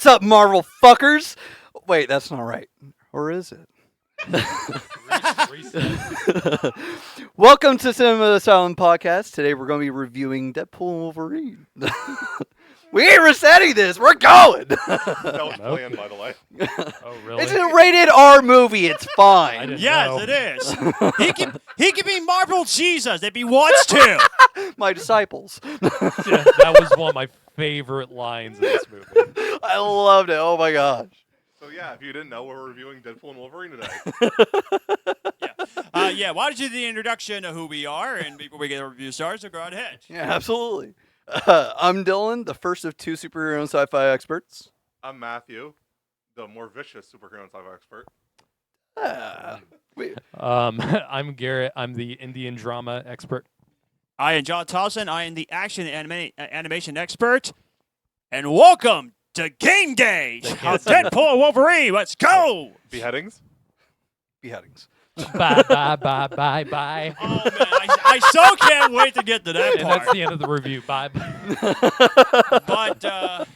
What's up, Marvel fuckers? Wait, that's not right. Or is it? Welcome to Cinema Asylum Podcast. Today we're going to be reviewing Deadpool and Wolverine. We ain't resetting this. We're going. That was planned, by the way. Oh, really? It's a rated R movie. It's fine. Yes, it is. He can be Marvel Jesus if he wants to. My disciples. Yeah, that was one of my favorite lines in this movie. I loved it. Oh my gosh. So yeah, if you didn't know, we're reviewing Deadpool and Wolverine today. Why don't you do the introduction of who we are, and before we get the review started, so go right ahead. Yeah, absolutely. I'm Dylan, the first of two superhero and sci-fi experts. I'm Matthew, the more vicious superhero and sci-fi expert. I'm Garrett. I'm the Indian drama expert. I am John Thompson. I am the action animation expert, and welcome to Game Day of Deadpool and Wolverine. Let's go! Beheadings? Beheadings. Bye, bye, bye, bye, bye. Oh, man, I so can't wait to get to that And part. that's the end of the review. Bye. But,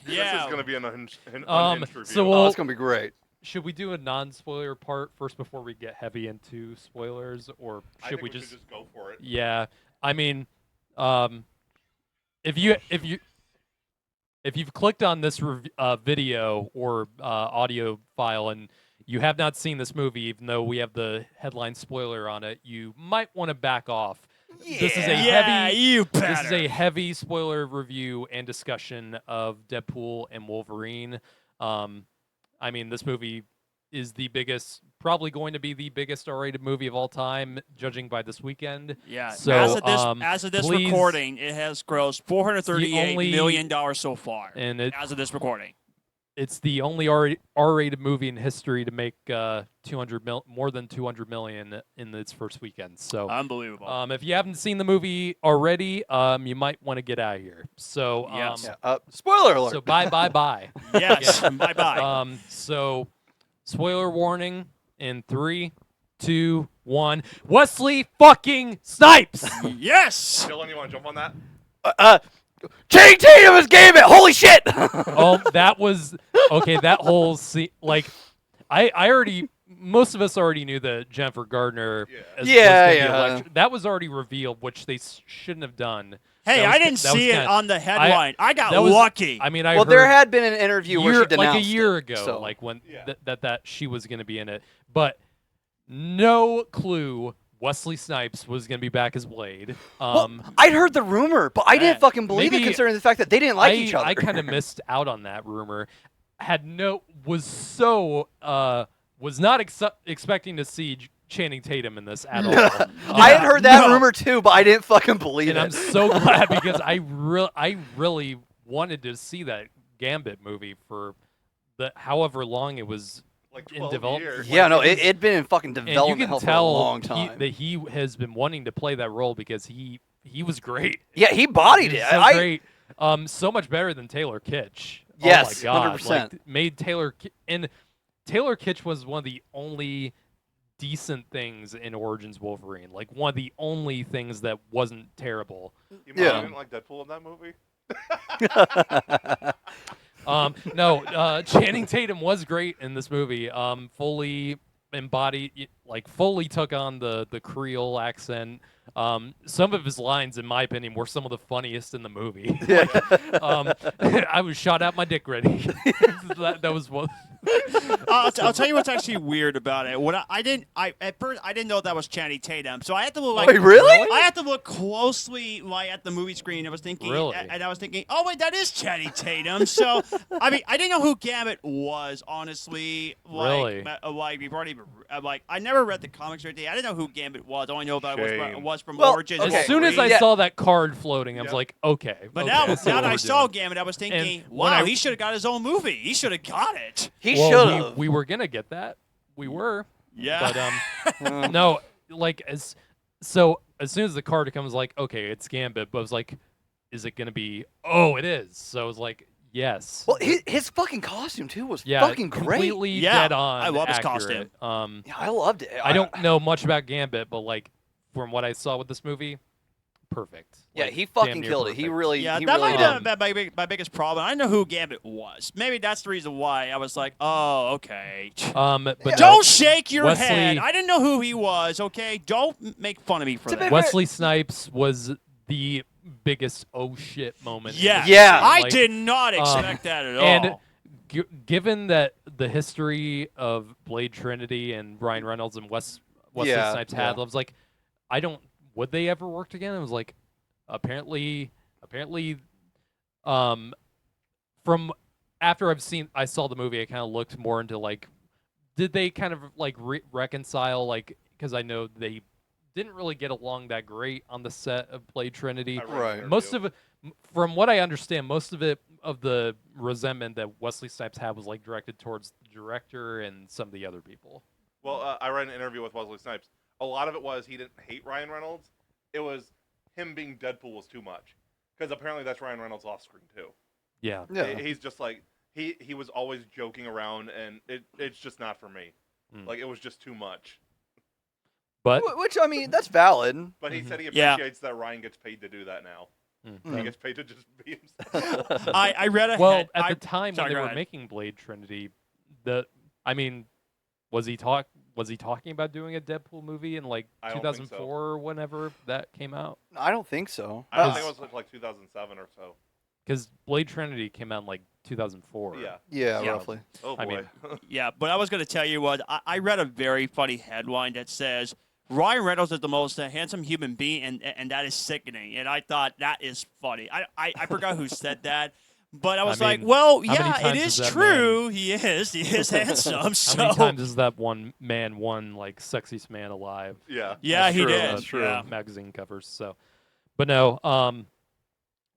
This is going to be an unhinged review. so Oh, it's going to be great. Should we do a non-spoiler part first before we get heavy into spoilers, or I should think we should just go for it. Yeah, I mean, if you've clicked on this video or audio file and you have not seen this movie, even though we have the headline spoiler on it, you might want to back off. Yeah. This is a This is a heavy spoiler review and discussion of Deadpool and Wolverine. I mean, this movie is probably going to be the biggest R-rated movie of all time, judging by this weekend. Yeah. So, as of this please, recording, it has grossed $438 million so far. And as of this recording. it's the only R-rated movie in history to make more than $200 million in its first weekend. So unbelievable. if you haven't seen the movie already, you might want to get out of here. So Yes. Spoiler alert. so bye. Yes. Bye bye. So spoiler warning in 3, 2, 1. Wesley fucking Snipes. Yes. Dylan, you want to jump on that? Channing Tatum is Gambit. Holy shit. Oh, that was okay. That whole scene, like, I already. Most of us already knew that Jennifer Gardner. Was gonna be electric. That was already revealed, which they shouldn't have done. Hey, I didn't see it on the headline. I got lucky. I mean, Well, there had been an interview where she denounced like a year it, ago, so. like when that she was going to be in it, but no clue Wesley Snipes was going to be back as Blade. I'd heard the rumor, but I didn't fucking believe it, considering the fact that they didn't like each other. I kind of missed out on that rumor. Was not expecting to see Channing Tatum in this at all. I had heard that rumor too, but I didn't fucking believe and it. I'm so glad because I really wanted to see that Gambit movie for however long it was Like in 12 development. years. Yeah, no, it'd been in fucking And development you hell can for a tell long time. that he has been wanting to play that role because he was great. Yeah, he bodied He it. was so great. So much better than Taylor Kitsch. Yes, oh my God. 100%. Like, made and Taylor Kitsch was one of the only decent things in Origins Wolverine. Like one of the only things that wasn't terrible. You didn't like Deadpool in that movie? No, Channing Tatum was great in this movie. Fully embodied, fully took on the Creole accent. Some of his lines, in my opinion, were some of the funniest in the movie. I was shot out my dick ready. that was one. I'll tell you what's actually weird about it. At first I didn't know that was Channing Tatum, so I had to look like. Wait, really? I had to look closely at the movie screen. I was thinking, oh wait, that is Channing Tatum. So I mean, I didn't know who Gambit was, honestly. Really? I never read the comics or anything. I didn't know who Gambit was. All I know about it was from Origins. okay. As soon as I saw that card floating, I was like, okay. But okay, now that's what that we're I saw doing. Gambit, I was thinking, And when wow, he should have got his own movie. He should have got it. He should have. We were gonna get that. We were. Yeah. But no, as soon as the card comes, like, okay, it's Gambit, but I was like, is it gonna be? Oh, it is. So I was like, yes. Well, his fucking costume too was Yeah, fucking great. completely Yeah, dead on. I love his accurate. costume. Yeah, I loved it. I don't know much about Gambit, but like from what I saw with this movie, perfect. Yeah, Like, he damn fucking near killed it. He perfect. really, Yeah, he that really might did. have been my biggest problem. I know who Gambit was. Maybe that's the reason why I was like, oh, okay. But no, Don't shake your Wesley- head. I didn't know who he was, okay? Don't make fun of me for To be that. fair- Wesley Snipes was the biggest oh shit moment. in Yes. this Yeah. movie. I Like, did not expect that at and all. given that the history of Blade Trinity and Ryan Reynolds and Wesley Yeah, Snipes yeah. had, I was like, would they ever work together? It was like, apparently, from after I saw the movie, I kind of looked more into like, did they kind of like reconcile, like, because I know they didn't really get along that great on the set of Blade Trinity. I read an Right. interview. Most of it, from what I understand, most of the resentment that Wesley Snipes had was like directed towards the director and some of the other people. Well, I read an interview with Wesley Snipes. A lot of it was he didn't hate Ryan Reynolds. It was him being Deadpool was too much. Because apparently that's Ryan Reynolds off screen too. Yeah. Yeah. He's just like he was always joking around, and it's just not for me. Mm. Like it was just too much. But Which, I mean, that's valid. But he Mhm. said he Yeah. appreciates that Ryan gets paid to do that now. Mm. He gets paid to just be himself. I read a well, head. at I- the time sorry, when they go were ahead. making Blade Trinity, was he talking about doing a Deadpool movie in like I don't think so. 2004 or whenever that came out? I don't think so. I think it was like 2007 or so. Because Blade Trinity came out in like 2004. Yeah. Yeah, Yeah. roughly. Oh boy. I mean- Yeah, but I was going to tell you what, I read a very funny headline that says, Ryan Reynolds is the most handsome human being, and that is sickening. And I thought, that is funny. I forgot who said that. But I was mean, well, how many yeah, it times is has that true. He is handsome. How So many times has that one man won like sexiest man alive? yeah. yeah, That's he true, did. that's true. Yeah. Magazine covers. So, but no,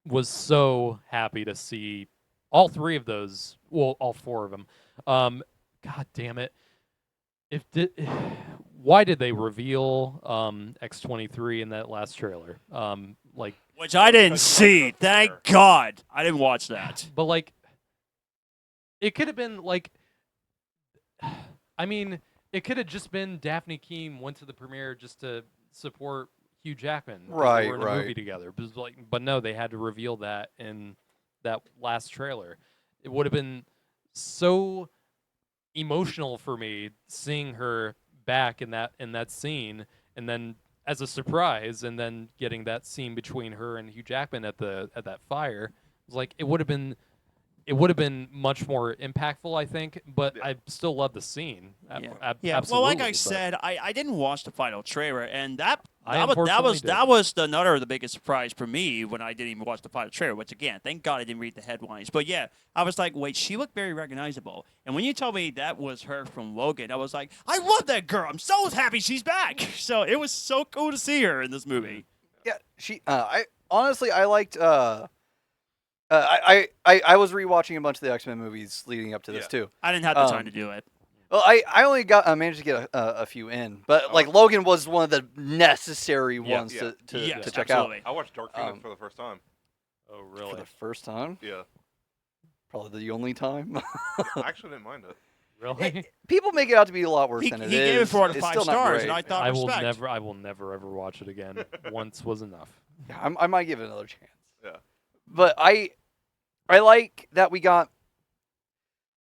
was so happy to see all three of those. Well, all four of them. God damn it! Why did they reveal X-23 in that last trailer? Like, Which I didn't Because see. Mark Thank was there. God. I didn't watch that. but like, it could have been like, I mean, it could have just been Daphne Keane went to the premiere just to support Hugh Jackman. 'cause Right, they were in a right. movie together. But no, they had to reveal that in that last trailer. It would have been so emotional for me seeing her back in that scene, and then as a surprise, and then getting that scene between her and Hugh Jackman at that fire. It was like it would have been much more impactful, I think, but Yeah. I still love the scene. Yeah. Absolutely. Well, like I but said, I didn't watch the final trailer, and that I was unfortunately that did. was another of the biggest surprise for me when I didn't even watch the final trailer. Which again, thank God I didn't read the headlines. But yeah, I was like, wait, she looked very recognizable. And when you told me that was her from Logan, I was like, I love that girl. I'm so happy she's back. So it was so cool to see her in this movie. Yeah, she. I honestly, I liked. I was rewatching a bunch of the X-Men movies leading up to this Yeah. too. I didn't have the time to do it. Well, I only managed to get a few in, but Oh. like Logan was one of the necessary ones Yeah. to Yes, check absolutely. I watched Dark Phoenix Um, for the first time. Oh, out really? for the first time. Yeah. Probably the only time. I actually didn't mind it. Really? People make it out to be a lot worse He than it is. gave it 4 out of It's 5 still not stars, great. and I thought I will respect. never ever watch it again. Once was enough. Yeah, I might give it another chance. Yeah. But I like that we got.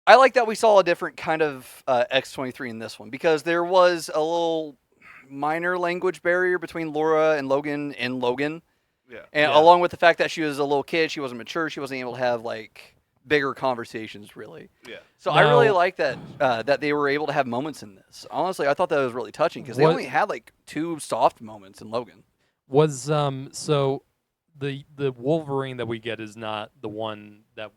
I like that we saw a different kind of X-23 in this one because there was a little minor language barrier between Laura and Logan in Logan, Yeah. and Yeah. along with the fact that she was a little kid, she wasn't mature, she wasn't able to have like bigger conversations really. Yeah. So I really Now- like that that they were able to have moments in this. Honestly, I thought that was really touching because they What- only had like 2 soft moments in Logan. Was so the Wolverine that we get is not the one that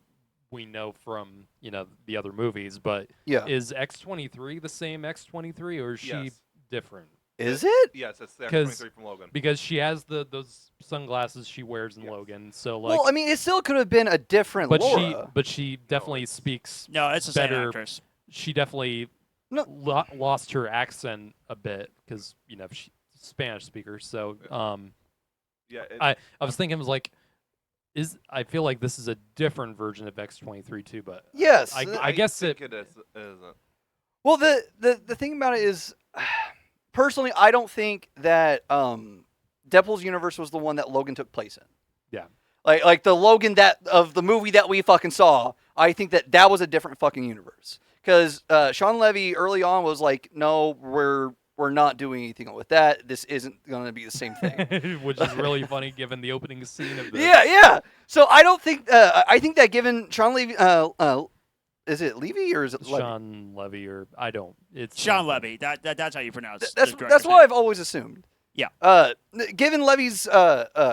we know from the other movies, but Yeah, is X-23 the same X-23 or is she Yes. different? is it? Yes, it's the 'Cause- X-23 from Logan. Because she has those sunglasses she wears in Yes. Logan, so like, Well, I mean, it still could have been a different but Laura. she definitely speaks. No, it's the same better- actress. She definitely No. lost her accent a bit because she's Spanish speaker. So Yeah. I was thinking, was like, I feel like this is a different version of X-23 too, but Yes. I guess think it isn't. Well, the thing about it is, personally, I don't think that Deadpool's universe was the one that Logan took place in. Yeah. Like the Logan that of the movie that we fucking saw, I think that was a different fucking universe. Because Sean Levy early on was like, no, we're not doing anything with that. This isn't going to be the same thing. Which is really funny given the opening scene of this. Yeah. So I don't think I think that given Sean Levy, is it Levy or is it Levy? Sean Levy or I don't. It's Sean Levy. That's how you pronounce it. That's what I've always assumed. Yeah. Given Levy's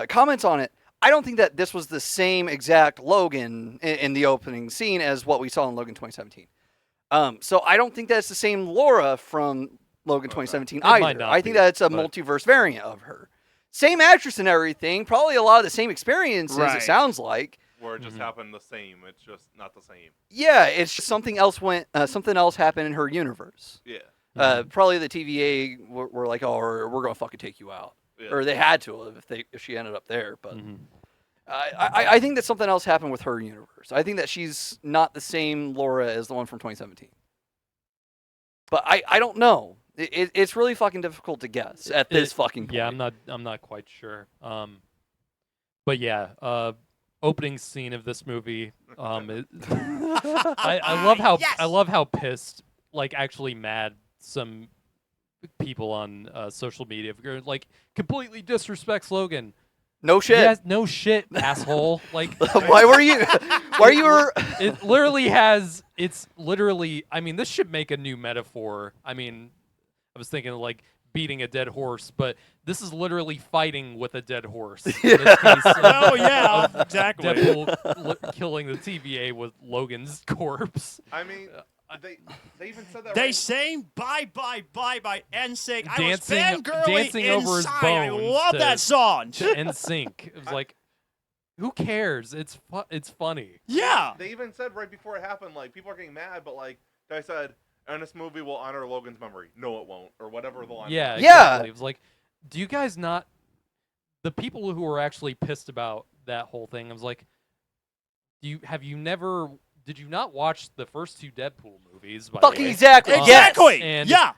comments on it, I don't think that this was the same exact Logan in the opening scene as what we saw in Logan 2017. So I don't think that's the same Laura from Logan 2017 might either. not I think be, that's a but- multiverse variant of her. Same actress and everything, probably a lot of the same experiences, Right. it sounds like. Where it just Mhm. happened the same. It's just not the same. Yeah, it's just something else happened in her universe. Yeah. Probably the TVA were like, oh, we're going to fucking take you out. Yeah. Or they had to if she ended up there. But Mhm. I think that something else happened with her universe. I think that she's not the same Laura as the one from 2017. But I don't know. It's really fucking difficult to guess at this fucking point. Yeah, I'm not quite sure. But yeah, opening scene of this movie. I love how Yes! I love how pissed, like actually mad, some people on social media like completely disrespects Logan. No shit. Yes, no shit, asshole. Like Why were you? it literally has. It's literally. I mean, this should make a new metaphor. I mean, I was thinking like beating a dead horse, but this is literally fighting with a dead horse. In this case, Oh yeah, exactly. Deadpool killing the TVA with Logan's corpse. I mean, they even said that. They right? sang bye NSYNC. I Dancing- was fangirling dancing over his inside. I bones love to- that song. In sync. It was like, who cares? It's funny. Yeah. They even said right before it happened, like, people are getting mad, but, like, they said, and this movie will honor Logan's memory. No, it won't. Or whatever the line Yeah, was. Yeah. exactly. It was like, do you guys not? The people who were actually pissed about that whole thing, I was like, did you not watch the first two Deadpool movies? By the Fucking way? exactly. Exactly. And- Yeah.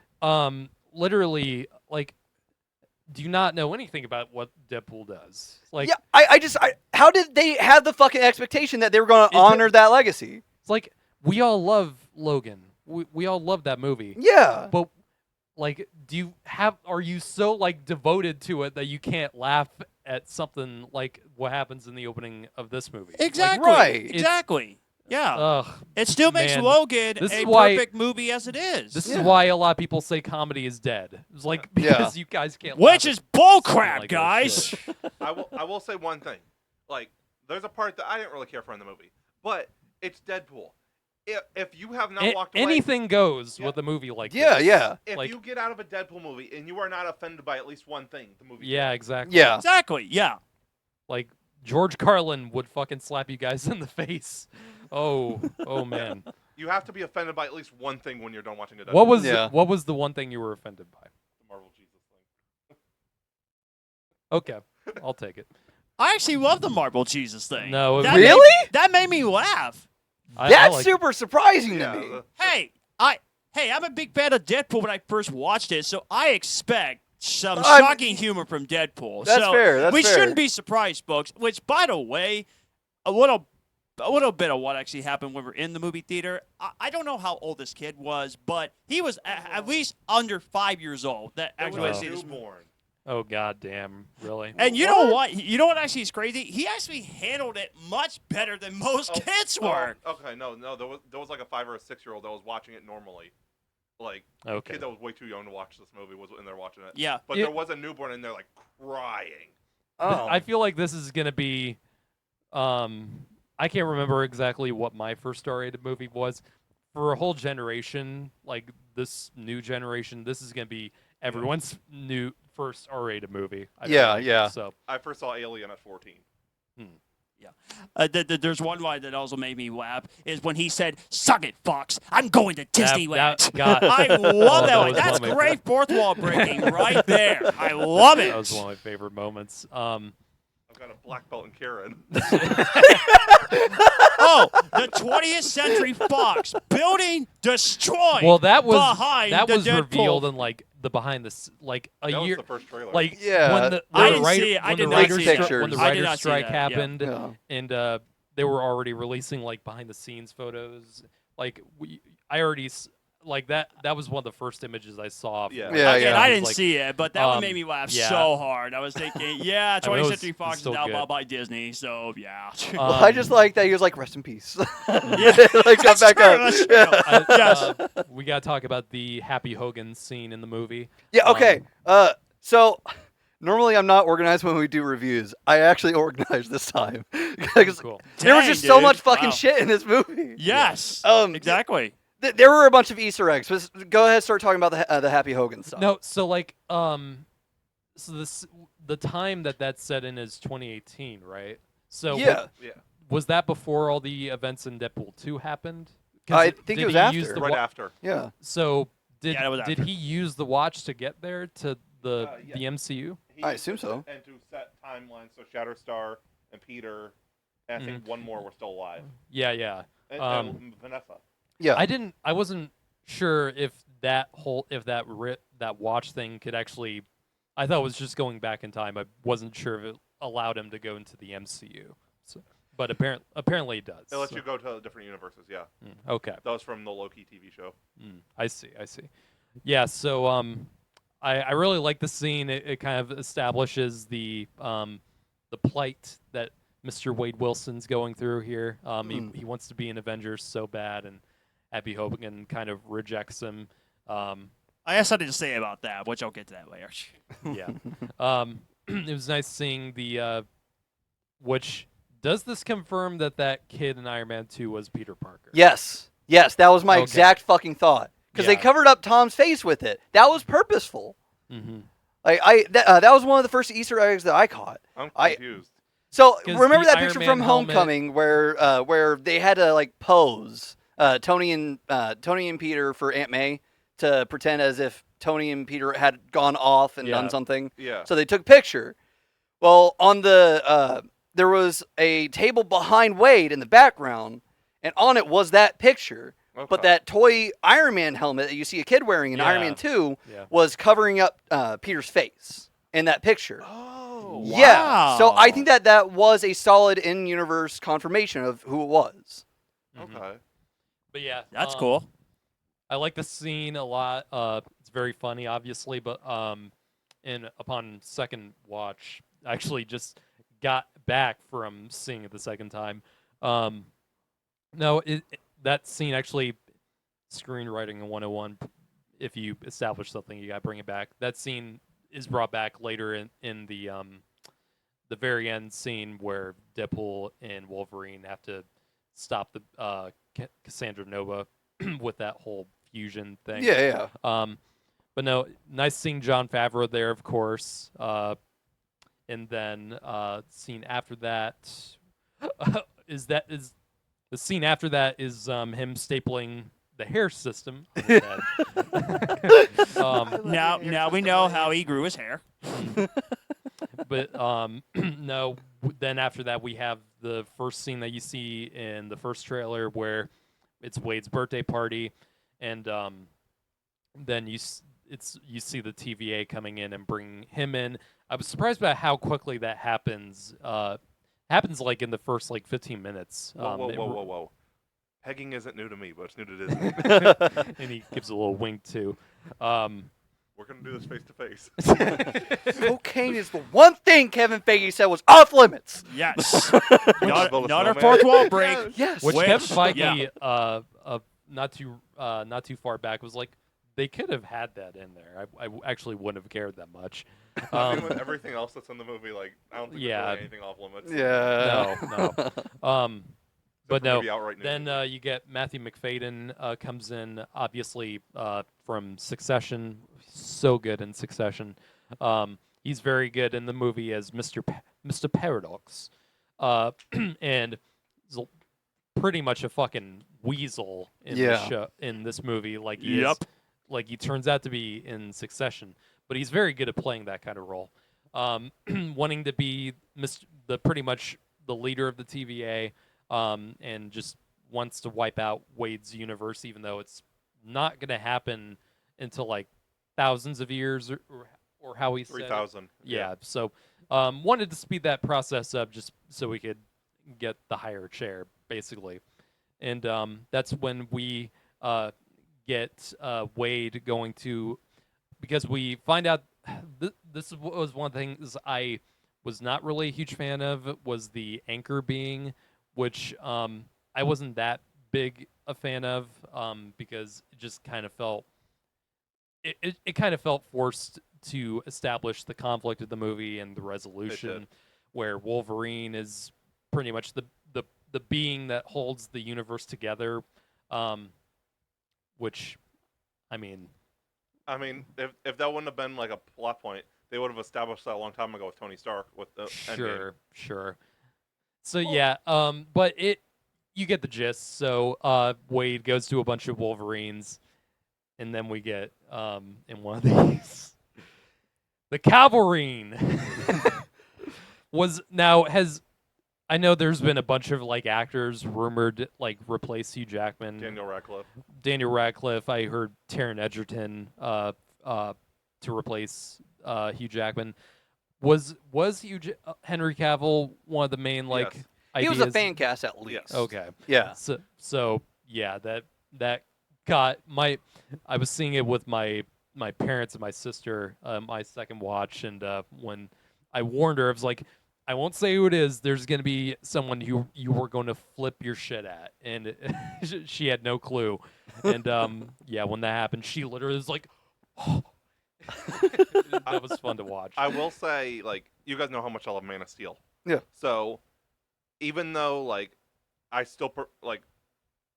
Literally, like, do you not know anything about what Deadpool does? Like, Yeah, how did they have the fucking expectation that they were going to It's- honor that legacy? it's like we all love Logan. We all love that movie. Yeah. But like, are you so like devoted to it that you can't laugh at something like what happens in the opening of this movie? Exactly. right. Exactly. Yeah. Ugh. It still makes man, Logan this a is why- perfect movie as it is. This Yeah. is why a lot of people say comedy is dead. It's like Yeah. because you guys can't. Which laugh is bullcrap, something like this guys. shit. I will say one thing. Like, there's a part that I didn't really care for in the movie, but it's Deadpool. If you have not walked away, Anything goes Yeah. with a movie like Yeah, this. yeah. if like- you get out of a Deadpool movie and you are not offended by at least one thing, the movie. Yeah, exactly. Yeah. Exactly. Yeah. Like George Carlin would fucking slap you guys in the face. Oh man. You have to be offended by at least one thing when you're done watching a Deadpool. What was the one thing you were offended by? the Marvel Jesus thing? Okay, I'll take it. I actually love the Marble Jesus thing. No, it That was- Really? That made me laugh. I That's like- super surprising Yeah. to me. Hey, I'm a big fan of Deadpool when I first watched it, so I expect some I'm- shocking humor from Deadpool. That's so fair, that's we fair. shouldn't be surprised, folks. Which, by the way, a little bit of what actually happened when we were in the movie theater. I don't know how old this kid was, but he was at least under 5 years old. That It actually was went to a see this movie. newborn. Oh goddamn, really? And you know what? You know what actually is crazy? He actually handled it much better than most kids were. Okay, no. There was like a 5 or a 6-year-old that was watching it normally. Like, a Okay. kid that was way too young to watch this movie was in there watching it. Yeah. But Yeah. there was a newborn in there, like, crying. Oh. I feel like this is gonna be. I can't remember exactly what my first R-rated movie was. For a whole generation, like this new generation, this is gonna be everyone's new first R-rated movie. I feel Yeah, like. yeah. So I first saw Alien at 14. There's one line that also made me laugh is when he said, "Suck it, Fox! I'm going to Disneyland." God, I love Oh, that that one. was That's one of my great fourth wall breaking right there. I love it. that was one of my favorite moments. I've got a black belt in Karen. Oh, the 20th Century Fox building destroyed. Well, that was behind the Deadpool. revealed in like the behind the like a That year, was the first trailer. like Yeah. when the I didn't writer- see it. I when did the not writer's see stri- that. when the I did writer's not see strike that, yeah. happened, Yeah. and they were already releasing like behind the scenes photos. Like I already like that. That was one of the first images I saw. From, Yeah. like, Yeah, Again, yeah. I it was didn't like, see it, but that one made me laugh so yeah. hard. I was thinking, yeah, I mean, it 20th was- Century it's Fox is still now good. bought by Disney, so yeah. Well, I just like that he was like, rest in peace. Yeah. Like, got That's back true, up. that's true. Yeah. Yes. We gotta talk about the Happy Hogan scene in the movie. Yeah, okay. So normally I'm not organized when we do reviews. I actually organized this time. Because Cool. there was Dang, just so dude. much fucking Wow. shit in this movie. Yes. Exactly. Exactly. There were a bunch of Easter eggs. But go ahead, start talking about the Happy Hogan stuff. No, so like so the time that's set in is 2018, right? So Yeah. Yeah. was that before all the events in Deadpool 2 happened? 'Cause I think did it was he use after. the Right wa- after. Yeah. So did Yeah, that was did after. he use the watch to get there to the Yeah. the MCU? He I used assume it so. And to set timelines, so Shatterstar and Peter, and I think one more were still alive. Yeah, yeah. And Vanessa. Yeah. I wasn't sure if that watch thing could actually. I thought it was just going back in time. I wasn't sure if it allowed him to go into the MCU. So, but apparently it does. It lets so- you go to different universes, yeah. Okay. That was from the Loki TV show. I see. Yeah. So I really like the scene. It kind of establishes the plight that Mr. Wade Wilson's going through here. He wants to be an Avenger so bad, and Happy Hogan kind of rejects him. I have something to say about that, which I'll get to that later. Yeah. It was nice seeing the. Which does this confirm that kid in Iron Man 2 was Peter Parker? Yes. Yes, that was my Okay. exact fucking thought. Because they Yeah. covered up Tom's face with it. That was purposeful. Mm-hmm. Like that was one of the first Easter eggs that I caught. I'm I- confused. So 'Cause remember the that Iron picture Man from helmet- Homecoming where they had to like pose Tony and Peter for Aunt May to pretend as if Tony and Peter had gone off and done Yeah. something. Yeah. So they took a picture. Well, on the there was a table behind Wade in the background, and on it was that picture. Okay. But that toy Iron Man helmet that you see a kid wearing in Iron Yeah. Man 2 Yeah. was covering up Peter's face in that picture. Oh. Yeah. So I Wow. think that was a solid in-universe confirmation of who it was. Mhm. Okay. But yeah, That's cool. I like the scene a lot. It's very funny, obviously, but and upon second watch, I actually just got back from seeing it the second time. No, that scene actually, screenwriting in 101. If you establish something, you gotta bring it back. That scene is brought back later in the very end scene where Deadpool and Wolverine have to stop the Cassandra Nova with that whole fusion thing. Yeah, yeah. But no, nice seeing Jon Favreau there, of course. And then scene after that is the scene after that is him stapling the hair system. on his head. Now we know how he grew his hair. But no. Then after that, we have the first scene that you see in the first trailer where it's Wade's birthday party, and then you see the TVA coming in and bring him in. I was surprised by how quickly that happens. Happens like in the first 15 minutes. Whoa. Pegging isn't new to me, but it's new to Disney. And he gives a little wink too. We're going to do this face to face. Cocaine is the one thing Kevin Feige said was off limits. Yes. Build a not a snowman. fourth wall break. Yes. Which Which- Kevin Feige, yeah. not too far back, was like, they could have had that in there. I actually wouldn't have cared that much. I mean, with everything else that's in the movie, I don't think Yeah. there's really anything off limits. Yeah. No. But for no. maybe outright Then nudity. you get Matthew McFadden comes in, obviously from Succession. So good in Succession. He's very good in the movie as Mr. Paradox, and he's pretty much a fucking weasel in Yeah. the show, in this movie. Like he Yep. is, like he turns out to be in Succession, but he's very good at playing that kind of role. Wanting to be pretty much the leader of the TVA. And just wants to wipe out Wade's universe, even though it's not going to happen until thousands of years, or how he said it. 3,000. Yeah. So wanted to speed that process up just so we could get the higher chair, basically. And that's when we get Wade going to, because we find out this was one of the things I was not really a huge fan of, was the anchor being, which I wasn't that big a fan of, because it just kind of felt it kind of felt forced to establish the conflict of the movie and the resolution, where Wolverine is pretty much the being that holds the universe together, which, I mean, if that wouldn't have been like a plot point, they would have established that a long time ago with Tony Stark with the Endgame. Sure. So yeah, but you get the gist. So Wade goes to a bunch of Wolverines, and then we get in one of these, the Cavalrine I know there's been a bunch of like actors rumored like replace Hugh Jackman. Daniel Radcliffe. I heard Taron Egerton to replace Hugh Jackman. Was Henry Cavill one of the main like Yes. ideas? He was a fan cast at least. Yes. Okay. Yeah. So yeah, that got my. I was seeing it with my parents and my sister, my second watch, and when I warned her, I was like, I won't say who it is. There's going to be someone you were going to flip your shit at, and she had no clue. And yeah, when that happened, she literally was like, oh. That was fun to watch. I will say, like, you guys know how much I love Man of Steel. Yeah. So, even though, like, I still,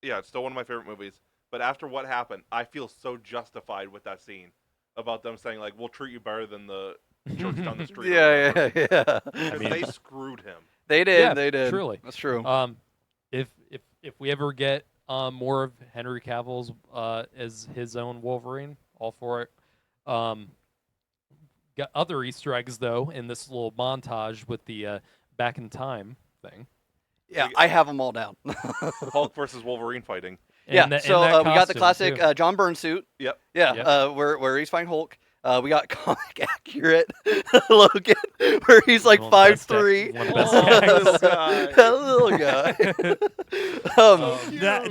it's still one of my favorite movies. But after what happened, I feel so justified with that scene about them saying, like, we'll treat you better than the church down the street. Yeah. Because they screwed him. They did. Yeah, They did. truly. That's true. If we ever get more of Henry Cavill's as his own Wolverine, all for it. Got other Easter eggs though in this little montage with the back in time thing. Yeah, I have them all down. Hulk versus Wolverine fighting. Yeah, And that so we got the costume, classic too. John Byrne suit. Yep. Yeah, Yep. where he's fighting Hulk. We got comic accurate Logan, where he's like One of the best 5'3". one of the best That little guy.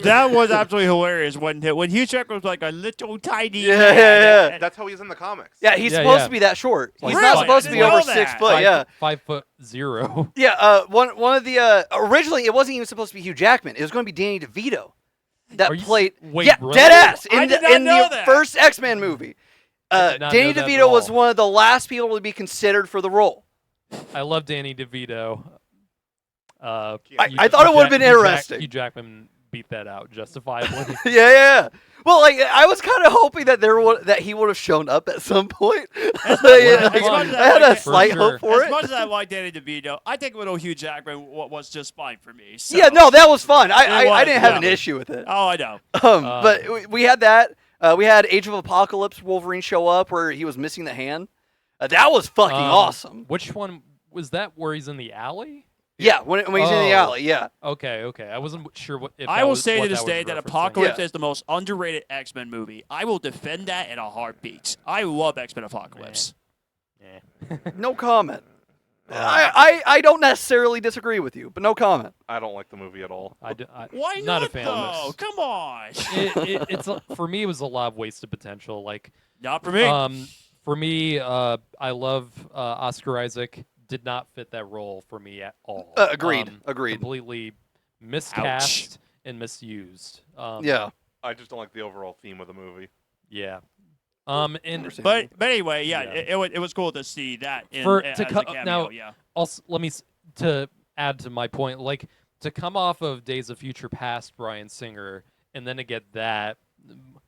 That was absolutely hilarious when Hugh Jackman was like a little tiny. Yeah, man. yeah. That's how he's in the comics. Yeah, he's Yeah, supposed yeah. to be that short. Like He's Really? not supposed to I be didn't over know 6 that. foot. Yeah. 5'0". Yeah, one of the originally it wasn't even supposed to be Hugh Jackman. It was going to be Danny DeVito that Are you played. wait, Yeah, really? dead ass I in did the not in know the that. first X-Men movie. I did not Danny know that at DeVito was all. one of the last people to be considered for the role. I love Danny DeVito. I thought it would have been interesting. Hugh Jackman beat that out justifiably. Yeah. Well, like I was kind of hoping that that he would have shown up at some point. As Yeah, much as like, I I had like a it- slight For hope sure. for As it. much as I like Danny DeVito, I think little Hugh Jackman was just fine for me. So. Yeah, no, that was fun. I was, didn't have an yeah. issue with it. Oh, I know. But we had that. We had Age of Apocalypse Wolverine show up where he was missing the hand. That was fucking awesome. Which one was that? Where he's in the alley? Yeah, when he's in the Oh. alley. Yeah. Okay. I wasn't sure what. If I that will was say what to this was day that referencing. Apocalypse Yeah. is the most underrated X-Men movie. I will defend that in a heartbeat. I love X-Men Apocalypse. Yeah. No comment. I don't necessarily disagree with you, but no comment. I don't like the movie at all. Why not not, a fan of though? this. Come on. It's for me. It was a lot of wasted potential. Like, Not for me. for me, I love Oscar Isaac. Did not fit that role for me at all. Agreed. Agreed. Completely miscast and misused. Yeah. I just don't like the overall theme of the movie. Yeah. And Understandable. But anyway, yeah, Yeah. it was cool to see that in, For- as to a co- cameo. now- yeah. also to add to my point, like to come off of Days of Future Past, Bryan Singer, and then to get that,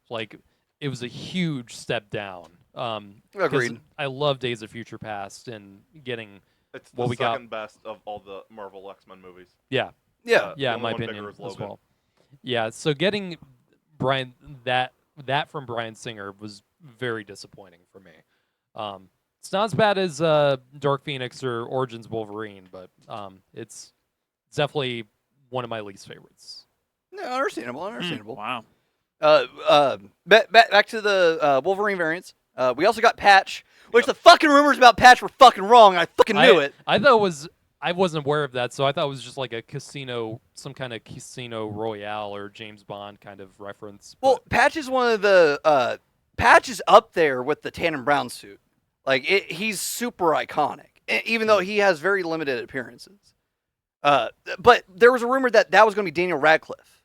like it was a huge step down. 'Cause Agreed. I love Days of Future Past and getting It's the Well, we got- second best of all the Marvel X-Men movies. yeah. Yeah. The Yeah, in only my one bigger opinion is as Logan. well. Yeah, so getting Brian that from Bryan Singer was very disappointing for me. It's not as bad as Dark Phoenix or Origins Wolverine, but it's definitely one of my least favorites. No, understandable. Understandable. Wow. Back to the Wolverine variants. We also got Patch, which the fucking rumors about Patch were fucking wrong. I fucking knew it. I thought it was. I wasn't aware of that, so I thought it was just like a casino, some kind of Casino Royale or James Bond kind of reference. Well, Patch is one of the Patch is up there with the tan and brown suit. Like he's super iconic, even though he has very limited appearances. But there was a rumor that was going to be Daniel Radcliffe.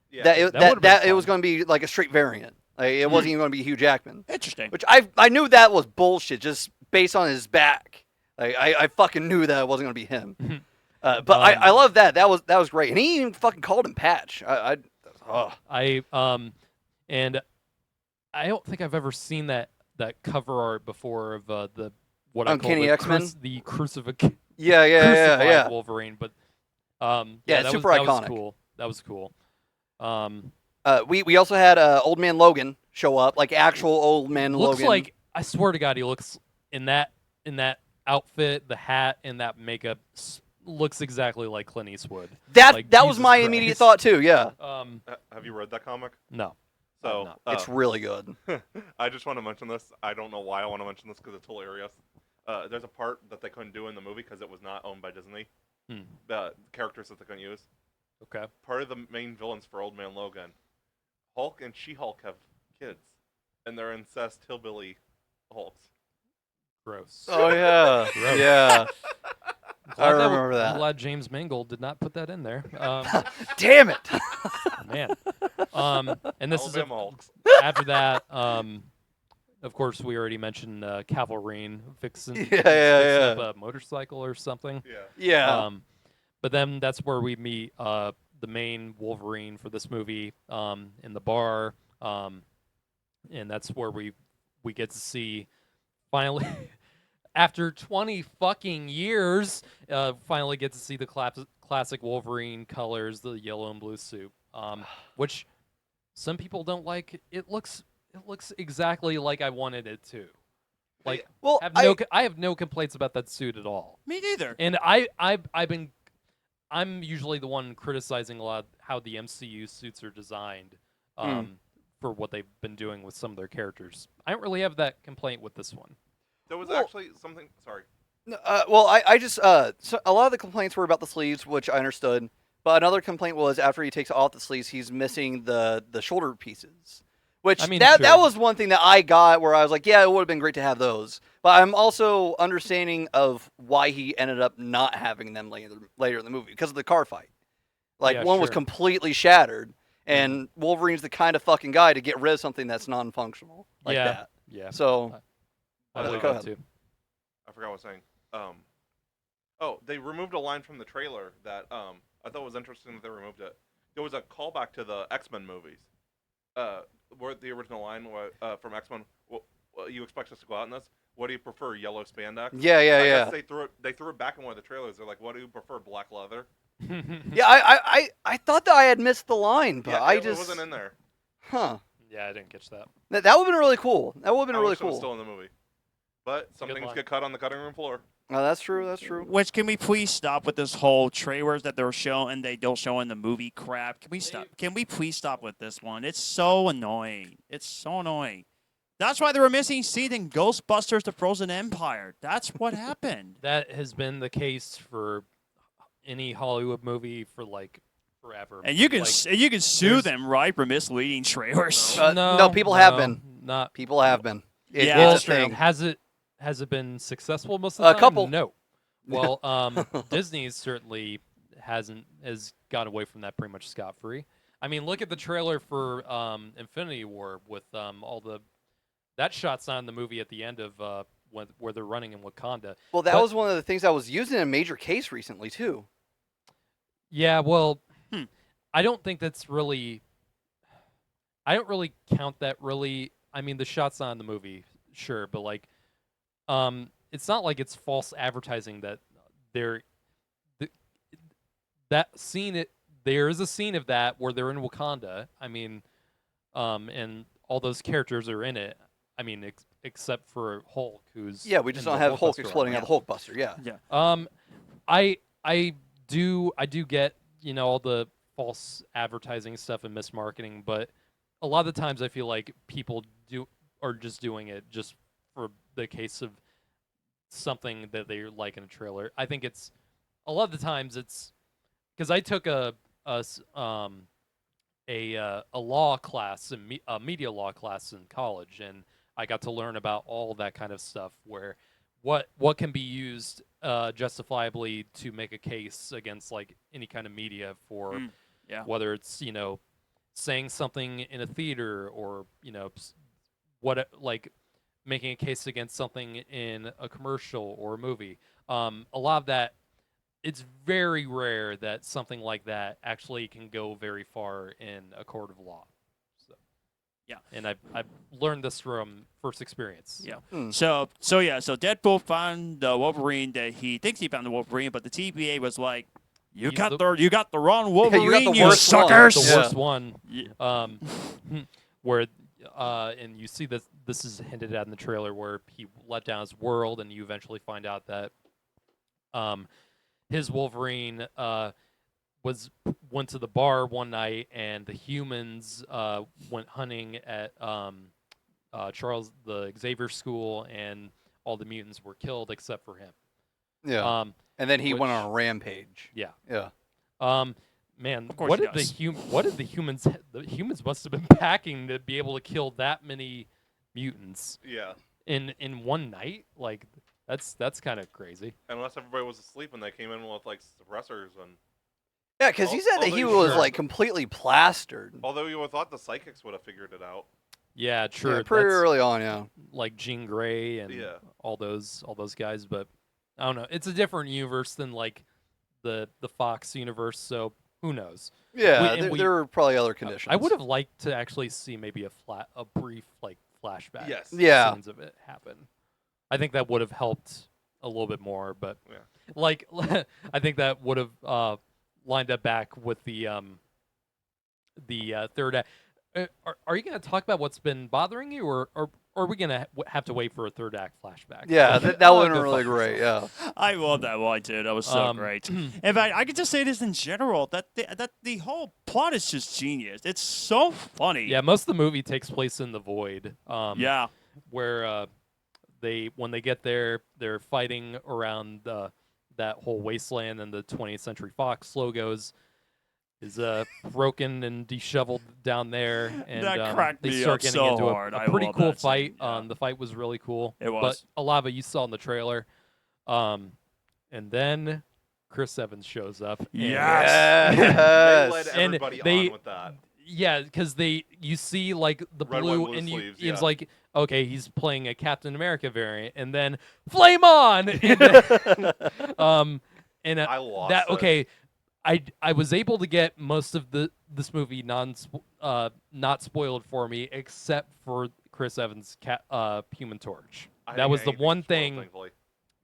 Yeah. That it was going to be like a straight variant. Like it wasn't even going to be Hugh Jackman. Interesting. Which I knew that was bullshit just based on his back. Like I fucking knew that it wasn't going to be him. But I love that. That was great. And he even fucking called him Patch. and I don't think I've ever seen that cover art before of the what Uncanny I call X-Men? the crucified Yeah. Wolverine. But Yeah, that super was, iconic. That was cool. We also had Old Man Logan show up, like actual Old Man Looks Logan. like, I swear to God, he looks in that outfit, the hat, and that makeup looks exactly like Clint Eastwood. that like, was Jesus my Christ. immediate thought too. Yeah, Have you read that comic? No. So not. it's really good. I just want to mention this. I don't know why I want to mention this because it's hilarious. There's a part that they couldn't do in the movie because it was not owned by Disney. The characters that they couldn't use. Okay. Part of the main villains for Old Man Logan, Hulk and She-Hulk have kids, and they're incest hillbilly Hulks. Gross. Oh yeah, Gross. yeah. I Glad remember I'm that. glad James Mangold did not put that in there. Damn it. Man. And this is Alabama Hulks. after that. Of course, we already mentioned Calverine fixing Yeah. up a motorcycle or something. Yeah. But then that's where we meet the main Wolverine for this movie in the bar, and that's where we get to see finally. After 20 fucking years, finally get to see the classic Wolverine colors, the yellow and blue suit, which some people don't like. It looks exactly like I wanted it to. Like, well, I have no complaints about that suit at all. Me neither. And I'm usually the one criticizing a lot how the MCU suits are designed for what they've been doing with some of their characters. I don't really have that complaint with this one. There was Well- actually something. Sorry. well, I just so a lot of the complaints were about the sleeves, which I understood. But another complaint was after he takes off the sleeves, he's missing the shoulder pieces. Which I mean, that sure. was one thing that I got where I was like, yeah, it would have been great to have those. But I'm also understanding of why he ended up not having them later in the movie because of the car fight. Like Yeah, one was sure. completely shattered, and Wolverine's the kind of fucking guy to get rid of something that's non-functional like Yeah. that. Yeah. So I believe go that ahead. too. I forgot what I was saying. They removed a line from the trailer that I thought was interesting that they removed it. There was a callback to the X-Men movies. Where the original line from X-Men, well, you expect us to go out in this? What do you prefer, yellow spandex? yeah. I guess they threw it back in one of the trailers. They're like, what do you prefer, black leather? Yeah, I thought that I had missed the line, but Yeah, I it just wasn't in there. Huh. Yeah, I didn't catch that. That would have been really cool. That would have been I really wish it was cool. still in the movie. But some Good things line. get cut on the cutting room floor. Oh, that's true. That's true. Which, can we please stop with this whole trailers that they're showing they don't show in the movie crap? Can we stop? Can we please stop with this one? It's so annoying. It's so annoying. That's why they were missing scene in Ghostbusters: The Frozen Empire. That's what happened. That has been the case for any Hollywood movie for like forever. And you can Like, you can sue there's- them, right, for misleading trailers. No, people have been. Not People have been. Yeah, well, that's true. thing. Has it been successful most of the A time? couple. No. Well, Disney certainly has gone away from that pretty much scot free. I mean, look at the trailer for Infinity War with that shot's not in the movie at the end of where they're running in Wakanda. Well, that But- was one of the things I was using in a major case recently too. Yeah, well, Hmm. I don't think that's really. I don't really count that really. I mean, the shot's not in the movie, sure, but like, it's not like it's false advertising that that scene. There is a scene of that where they're in Wakanda. I mean, and all those characters are in it. I mean, except for Hulk, who's Yeah, we just in don't the have Hulk Hulkbuster exploding out of the Hulkbuster. Yeah. Yeah. I do get all the false advertising stuff and mismarketing, but a lot of the times I feel like people are just doing it just for the case of something that they like in a trailer. I think it's a lot of the times it's because I took a law class and a media law class in college, and I got to learn about all that kind of stuff where what can be used justifiably to make a case against like any kind of media for Yeah. whether it's saying something in a theater or what like making a case against something in a commercial or a movie. A lot of that, it's very rare that something like that actually can go very far in a court of law. So, Yeah. and I've learned this from first experience. Yeah. So. So Deadpool found the Wolverine that he thinks he found the Wolverine, but the TVA was like, you He's got the- you got the wrong Wolverine, the you worst one. suckers. The Yeah. worst one. Yeah. Where and you see this is hinted at in the trailer where he let down his world, and you eventually find out that his Wolverine went to the bar one night, and the humans went hunting at Charles the Xavier School, and all the mutants were killed except for him. Yeah. And then he went which- on a rampage. Yeah. Yeah. Man, Of course what he did does. what did the humans must have been packing to be able to kill that many mutants Yeah. in one night? Like that's kind of crazy. Unless everybody was asleep and they came in with like suppressors and. Yeah, because he said that he Although was sure. like completely plastered. Although you would have thought the psychics would have figured it out. Yeah, true. Yeah, pretty That's early on, yeah. like Jean Grey and Yeah. all those guys, but I don't know. It's a different universe than like the Fox universe, so who knows? Yeah, and there were probably other conditions. I would have liked to actually see maybe a brief like flashback. Yes. Yeah. Scenes of it happen. I think that would have helped a little bit more, but Yeah. like I think that would have lined up back with the third act. Are you going to talk about what's been bothering you, or are we going to have to wait for a third act flashback? Yeah, Okay, that I'll would have go been really fuck great, myself. yeah. I love that one too. That was so great. In fact, I could just say this in general that the whole plot is just genius. It's so funny. Yeah, most of the movie takes place in the void. Yeah. Where when they get there, they're fighting around that whole wasteland, and the 20th Century Fox logos is broken and disheveled down there, and That cracked they me start up getting so into hard. a I pretty love cool that scene, fight. yeah. The fight was really cool. It was. But a lot of it you saw in the trailer. And then Chris Evans shows up. and- Yes. They Yes. led And everybody they- on with that. Yeah, because you see like the Red, white, blue, blue and sleeves, it's yeah. like, okay, he's playing a Captain America variant, and then Flame On, and then, and I lost that. it. Okay, I was able to get most of this movie not spoiled for me, except for Chris Evans' Human Torch. I That didn't was get the anything one spoiled, thing. thankfully.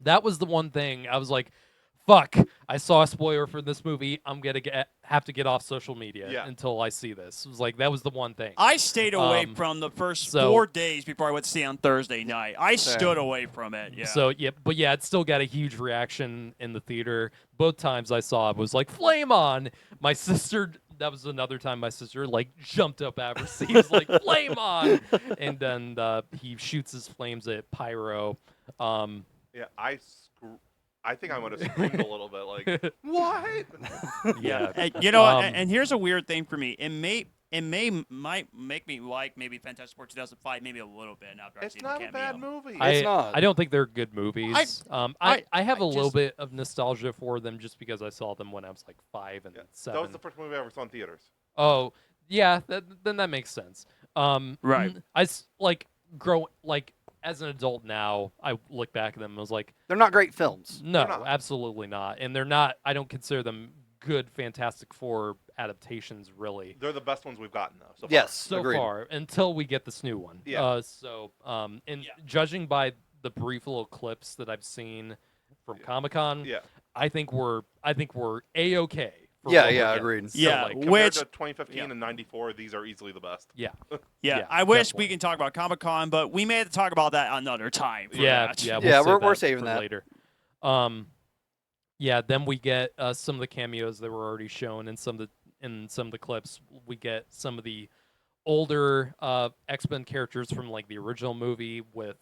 That was the one thing I was like, fuck, I saw a spoiler for this movie. I'm going to have to get off social media Yeah. until I see this. It was like, that was the one thing. I stayed away Um, from the first so- 4 days before I went to see on Thursday night. I stood away from it. Yeah. So, yeah, but yeah, it still got a huge reaction in the theater. Both times I saw it was like, Flame On! My sister, that was another time my sister, like, jumped up out of her seat. He was like, Flame On! And then he shoots his flames at Pyro. Yeah, I think I might have screamed a little bit, like, what? Yeah. And, you know, Um, and here's a weird thing for me. Might make me like maybe Fantastic Four 2005 maybe a little bit after I It's see not the a cameo. bad movie. It's not. I don't think they're good movies. I have I a little just- bit of nostalgia for them just because I saw them when I was like 5 and Yeah, 7. that was the first movie I ever saw in theaters. Oh, yeah, then that makes sense. Right. As an adult now, I look back at them and was like, They're not great films. no, not. absolutely not. And they're not. I don't consider them good Fantastic Four adaptations, really. They're the best ones we've gotten, though. So far. Yes, So agreed. far, until we get this new one. Yeah. And Yeah. judging by the brief little clips that I've seen from Yeah. Comic-Con, Yeah. I think we're A-okay. for Yeah, what we're yeah, getting. agreed. So, Yeah, like, Compared Which- to 2015 yeah. and 94, these are easily the best. yeah, Yeah, Yeah, I wish definitely. we can talk about Comic Con, but we may have to talk about that another time. For yeah, that. yeah. Yeah, We'll we're save saving for that. later. Yeah. Then we get some of the cameos that were already shown in some of the clips. We get some of the older X-Men characters from like the original movie with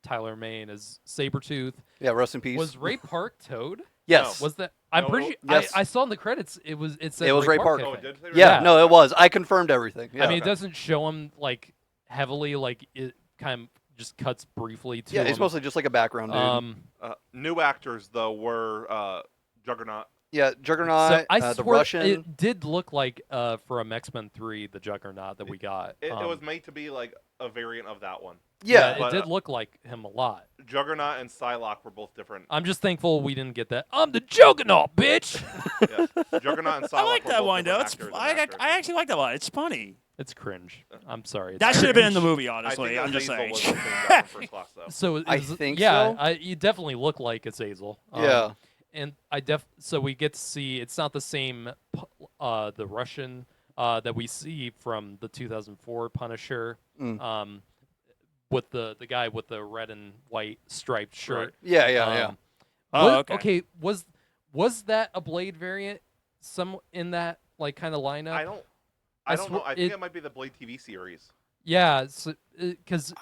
Tyler Mane as Sabretooth. Yeah, rest in peace. Was Ray Park Toad? yes. Was that? I'm No, pretty sure. yes. I saw in the credits. It said It was Ray Park. I Oh, it think. did say Ray yeah, Park? no, it was. I confirmed everything. Yeah. I mean, it Okay. doesn't show him like heavily. Like it kind of just cuts briefly to yeah, him. it's mostly just like a background dude. New actors though were Juggernaut. yeah, So Juggernaut, I the swear Russian. it did look like from X-Men 3, the Juggernaut that we got. It was made to be like a variant of that one. yeah, it but, did look like him a lot. Juggernaut and Psylocke were both different. I'm just thankful we didn't get that. I'm the Juggernaut, bitch. Yeah. Juggernaut and Psylocke I like were that both one though. different It's, actors and I actors. actually like that one. It's funny. It's cringe. I'm sorry. It's That should have been in the cringe. movie, I think honestly. I'm just Azazel saying. was the same guy from First Class though. So I is- think yeah, so. you definitely look like Azazel. yeah. And so we get to see it's not the same the Russian that we see from the 2004 Punisher Mm. with the guy with the red and white striped shirt. Yeah, yeah. Um, Oh, okay. Was that a Blade variant? Some in that like kind of lineup? I don't know. swear I think it might be the Blade TV series. Yeah, because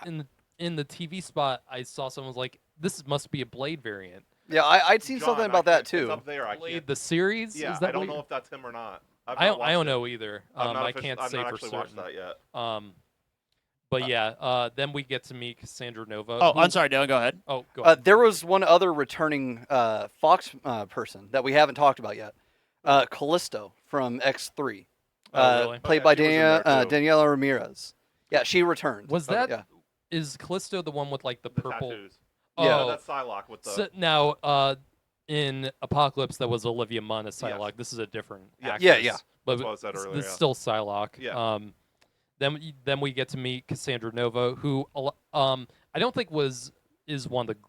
in the TV spot I saw someone was like, "This must be a Blade variant." Yeah, I'd seen John, something I about that can't- too. It's up there. I Blade can't. the series? Yeah, Is that I don't what know if that's him or not. I don't know either. I'm not I can't I've say not for actually certain. watched that yet. But yeah, then we get to meet Cassandra Nova. Oh, who- I'm sorry, Dylan. Go ahead. Oh, go ahead. There was one other returning Fox person that we haven't talked about yet. Callisto from X3. Oh, really? Played Oh, by yeah, she was in there, too. Daniela Ramirez. Yeah, she returned. Was that Yeah. is Callisto the one with like the The purple? tattoos. Oh, Yeah, That's Psylocke with the. so now in Apocalypse that was Olivia Munn as Yes. Psylocke. This is a different Yeah. actress. Yeah, yeah. But That's what I said it's- earlier, it's yeah. still Psylocke. Yeah. Then we get to meet Cassandra Nova, who I don't think is one of the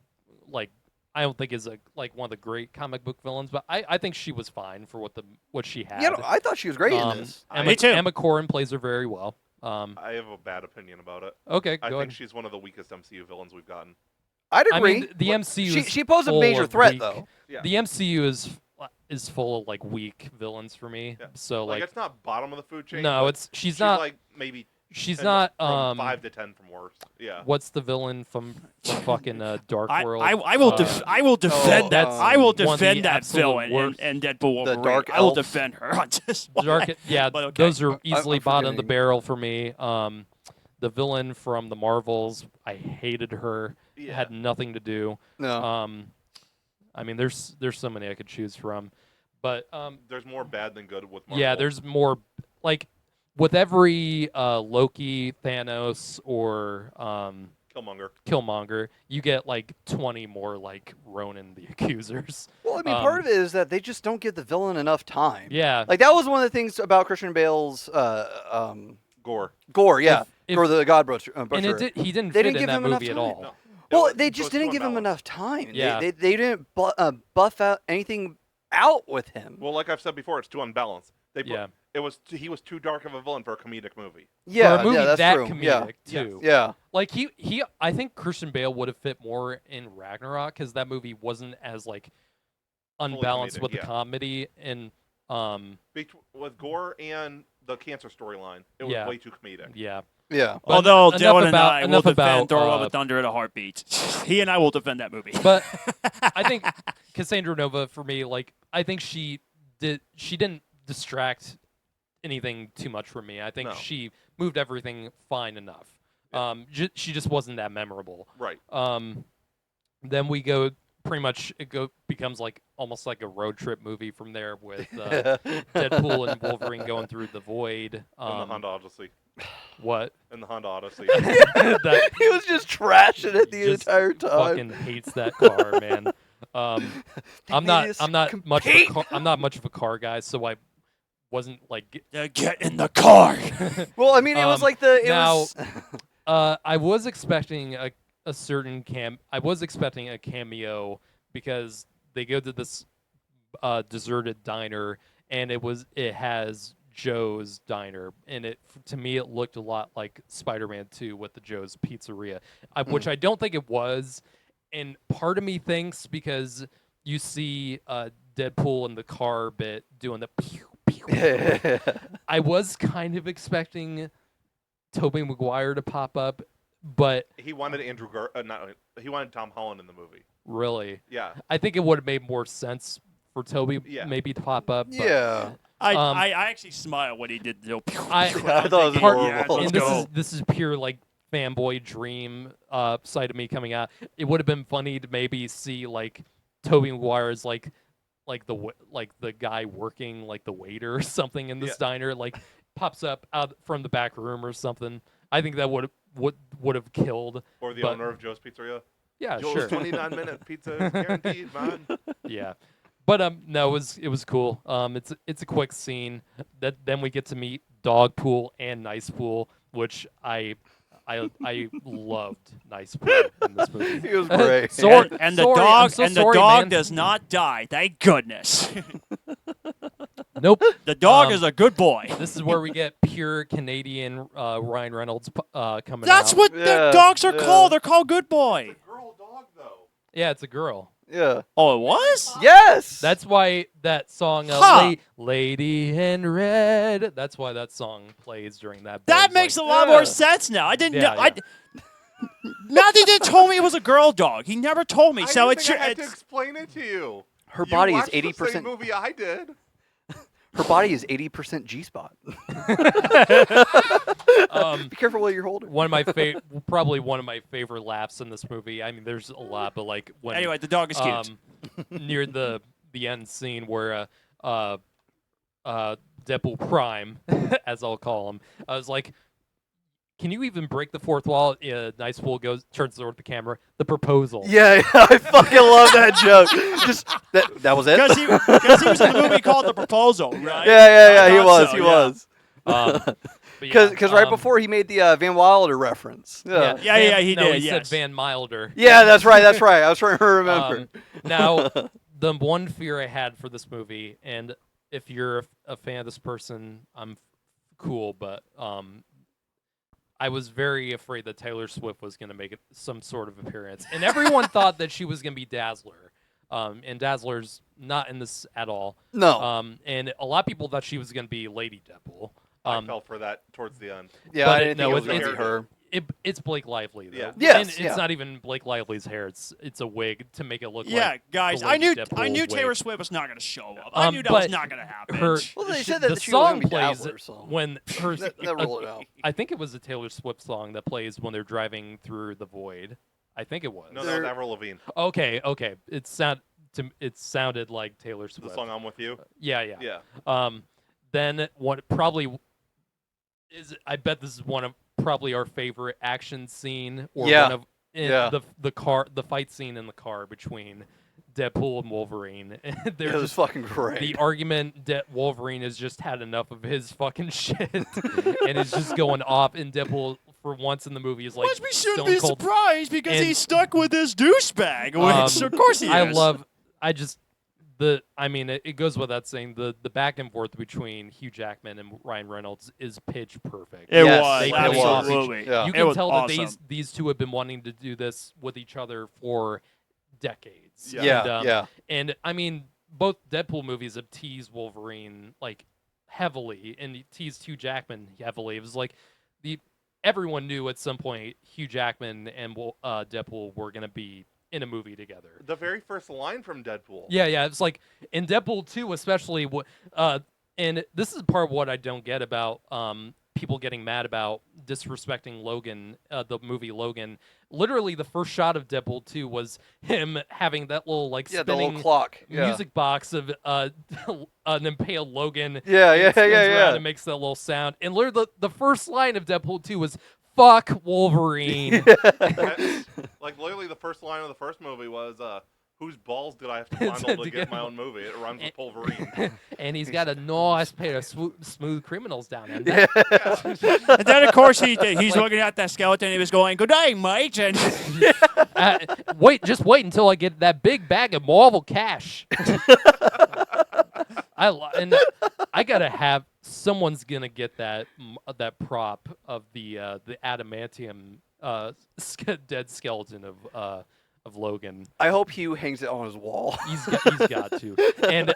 like I don't think is one of the great comic book villains, but I think she was fine for what she had. Yeah, no, I thought she was great in this. Emma, Me too. Emma Corrin plays her very well. I have a bad opinion about it. Okay, I go think ahead. she's one of the weakest MCU villains we've gotten. I'd I agree. mean, the MCU. she, is she posed a full major of threat weak- though. Yeah. The MCU is full of like weak villains for me. Yeah. So Like, like it's not bottom of the food chain. no, but it's she's she's not like maybe. she's 10 not from 5 to 10 from worse. Yeah. what's the villain from fucking Dark World? I will I will defend that. that's I will one of the defend that absolute villain worst. and Deadpool Wolverine. Dark I will Elf. defend her on this one. Dark, yeah, But okay. those are easily I'm bottom of the forgetting. barrel for me. The villain from the Marvels, I hated her. Yeah. Had nothing to do. No. I mean, there's so many I could choose from, but There's more bad than good with Marvel. yeah, there's more like with every Loki, Thanos, or Killmonger. Killmonger, you get like 20 more like Ronan the Accusers. Well, I mean, part of it is that they just don't give the villain enough time. Yeah, Like that was one of the things about Christian Bale's Gore. Gore. Yeah, If- Gore the God Butcher. and he didn't They fit didn't in give that him enough movie at time. all. No. Well, It they was just too didn't give him unbalanced. enough time. Yeah. They didn't buff out anything out with him. Well, like I've said before, it's too unbalanced. They put, Yeah. he was too dark of a villain for a comedic movie. Yeah, For a movie yeah, that's that true. comedic Yeah. too. Yeah, Like I think Christian Bale would have fit more in Ragnarok because that movie wasn't as like unbalanced comedic, with yeah. the comedy and With Gore and the cancer storyline, it was Yeah. way too comedic. yeah. yeah. But Although enough Dylan and about- I will enough defend about, Thor: Love and Thunder at a heartbeat. He and I will defend that movie. But I think Cassandra Nova for me, like I think she didn't distract anything too much from me. I think No. she moved everything fine enough. Yeah. She just wasn't that memorable. Right. Then we go pretty much becomes like almost like a road trip movie from there with Deadpool and Wolverine going through the void. In the Honda Odyssey. What? In the Honda Odyssey. That he was just trashing it the just entire time. fucking hates that car, man. I'm not much of a car guy, so I wasn't like Get in the car. Well, I mean, it was like the. It now- was. I was expecting a certain I was expecting a cameo because they go to this deserted diner and it has Joe's Diner, and to me it looked a lot like Spider-Man 2 with the Joe's Pizzeria, which I don't think it was, and part of me thinks because you see Deadpool in the car bit doing the pew pew. I was kind of expecting Tobey Maguire to pop up, but He wanted he wanted Tom Holland in the movie. really, Yeah. I think it would have made more sense for Tobey Yeah. maybe to pop up. But, Yeah. I actually smiled when he did the. I thought it was part- horrible. and Let's go. this is pure like fanboy dream side of me coming out. It would have been funny to maybe see like Tobey Maguire as like the guy working like the waiter or something in this diner, like pops up out from the back room or something. I think that would have killed. Or the But- owner of Joe's Pizzeria. Yeah, Joe's sure. 29-minute pizza is guaranteed, man. Yeah, but no, it was cool. It's a quick scene. Then we get to meet Dogpool and Nicepool, which I loved Nicepool in this movie. He was great. Sorry, And the sorry, dog I'm so and the sorry, dog man. does not die. Thank goodness. Nope. The dog Um, is a good boy. This is where we get pure Canadian Ryan Reynolds coming That's out. what Yeah, the dogs are yeah. called. They're called good boy. Girl dog, though. Yeah, it's a girl. Yeah. Oh, it was? Yes. That's why that song, Huh. Lady in Red, that's why that song plays during that. That bit. makes Like, a lot Yeah. more sense now. I didn't Yeah, know. yeah. Matthew didn't told me it was a girl dog. He never told me. I So didn't it's think I had to it's explain it to you. her You body is watched the same 80%. movie I did. Her body is 80% G spot. Be careful what you're holding. one of my probably one of my favorite laughs in this movie. I mean, there's a lot, but like when anyway. The dog is cute. near the end scene where Deadpool Prime, as I'll call him, I was like, can you even break the fourth wall? Nicepool turns toward the camera. The proposal. Yeah, I fucking love that joke. Just that was it. Because he was in the movie called The Proposal, right? Yeah, I he thought was, so, he yeah. was. But Because right before he made the Van Wilder reference. Yeah. Yeah, he no, did, He yes. said Van Milder. Yeah, that's right. I was trying to remember. Now, the one fear I had for this movie, and if you're a fan of this person, I'm cool, but I was very afraid that Taylor Swift was going to make some sort of appearance. And everyone thought that she was going to be Dazzler. And Dazzler's not in this at all. No. And a lot of people thought she was going to be Lady Deadpool. I fell for that towards the end. Yeah, but I didn't think it was it's- going to be her. It's Blake Lively, though. Yeah. Yes, and it's yeah. not even Blake Lively's hair. It's a wig to make it look Yeah, like guys, the I Lady knew Deadpool Taylor wig. Swift was not going to show up. I knew that but was not going to happen. Her, Well, they sh- said that the she was gonna song be plays Dazzler, so. when her. That ruled it out. I think it was a Taylor Swift song that plays when they're driving through the void. I think it was. No, that was Avril Lavigne. Okay. It sounded like Taylor The Swift. song I'm With You. Yeah. Yeah. Then what probably is, I bet this is one of probably our favorite action scene, or Yeah. one of Yeah. the fight scene in the car between Deadpool and Wolverine. It They're was just fucking great. the argument that Wolverine has just had enough of his fucking shit and is just going off, and Deadpool for once in the movie is like Which we shouldn't stone be cold. surprised because And- he's stuck with this douchebag. Which, of course he is. It goes without saying, the back and forth between Hugh Jackman and Ryan Reynolds is pitch perfect. It Yes, was. they- Absolutely. Yeah. You It can was tell awesome. that these two have been wanting to do this with each other for decades. Yeah. Yeah, And I mean, both Deadpool movies have teased Wolverine like heavily, and teased Hugh Jackman heavily. It was like everyone knew at some point Hugh Jackman and Deadpool were gonna be in a movie together. The very first line from Deadpool. Yeah. It's like in Deadpool 2 especially, and this is part of what I don't get about people getting mad about disrespecting Logan, the movie Logan. Literally, the first shot of Deadpool 2 was him having that little like yeah, the little spinning clock. Yeah. music box of an impaled Logan. Yeah, and yeah, it spins yeah, around yeah. and makes that little sound. And literally, the first line of Deadpool 2 was "Fuck Wolverine." Like literally, the first line of the first movie was, "Whose balls did I have to fondle to To get get- my own movie?" It rhymes with Wolverine. And he's got a nice pair of smooth criminals down there. Yeah. And then, of course, he's looking at that skeleton and he was going, "Good day, mate." And Just wait until I get that big bag of Marvel cash. I gotta have someone's gonna get that prop of the adamantium dead skeleton of Logan. I hope Hugh hangs it on his wall. He's got to. And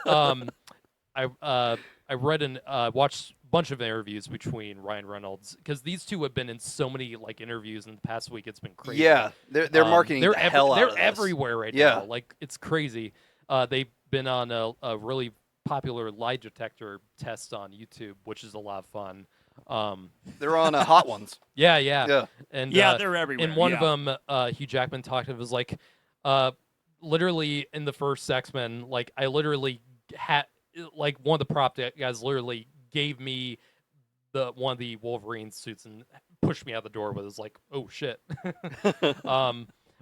I read and watched bunch of interviews between Ryan Reynolds, because these two have been in so many like interviews in the past week. It's been crazy. Yeah, they're marketing They're the hell out they're of this. everywhere right Yeah. now. Like it's crazy. They've been on a really popular lie detector test on YouTube, which is a lot of fun. They're on Hot Ones. Yeah. Yeah. And they're everywhere. in one yeah. of them, Hugh Jackman talked. It was like, literally in the first X-Men, like I literally had like one of the prop guys literally gave me one of the Wolverine suits and pushed me out the door. But it was like, oh shit.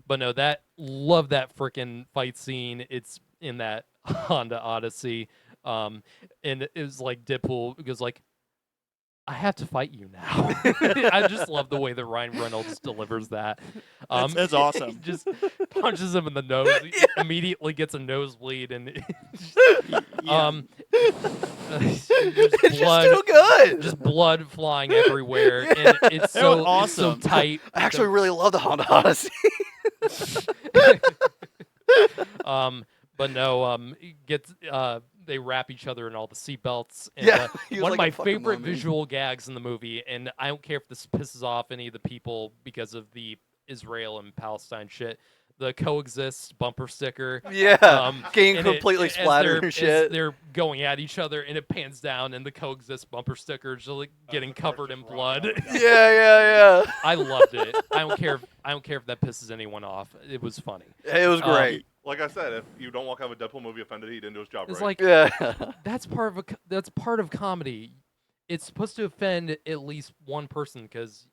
But no, love that freaking fight scene. It's in that Honda Odyssey. And it was like Deadpool goes like, I have to fight you now. I just love the way that Ryan Reynolds delivers that. That's awesome. He just punches him in the nose. He immediately gets a nosebleed, and It's blood, just too good. just blood flying everywhere, and it's so it's so awesome. tight. I actually really love the Honda Odyssey. But no, it gets they wrap each other in all the seatbelts. And, Yeah, he was one like of my a fucking favorite mummy. visual gags in the movie, and I don't care if this pisses off any of the people because of the Israel and Palestine shit. The coexist bumper sticker. Yeah, getting and it- completely as splattered they're- and shit. as they're going at each other, and it pans down, and the coexist bumper sticker is just like getting the first covered in just blood. running out. Yeah. I loved it. I don't care. I don't care if that pisses anyone off. It was funny. It was great. Like I said, if you don't walk out of a Deadpool movie offended, he didn't do his job It's right. like Yeah. that's part of comedy. It's supposed to offend at least one person because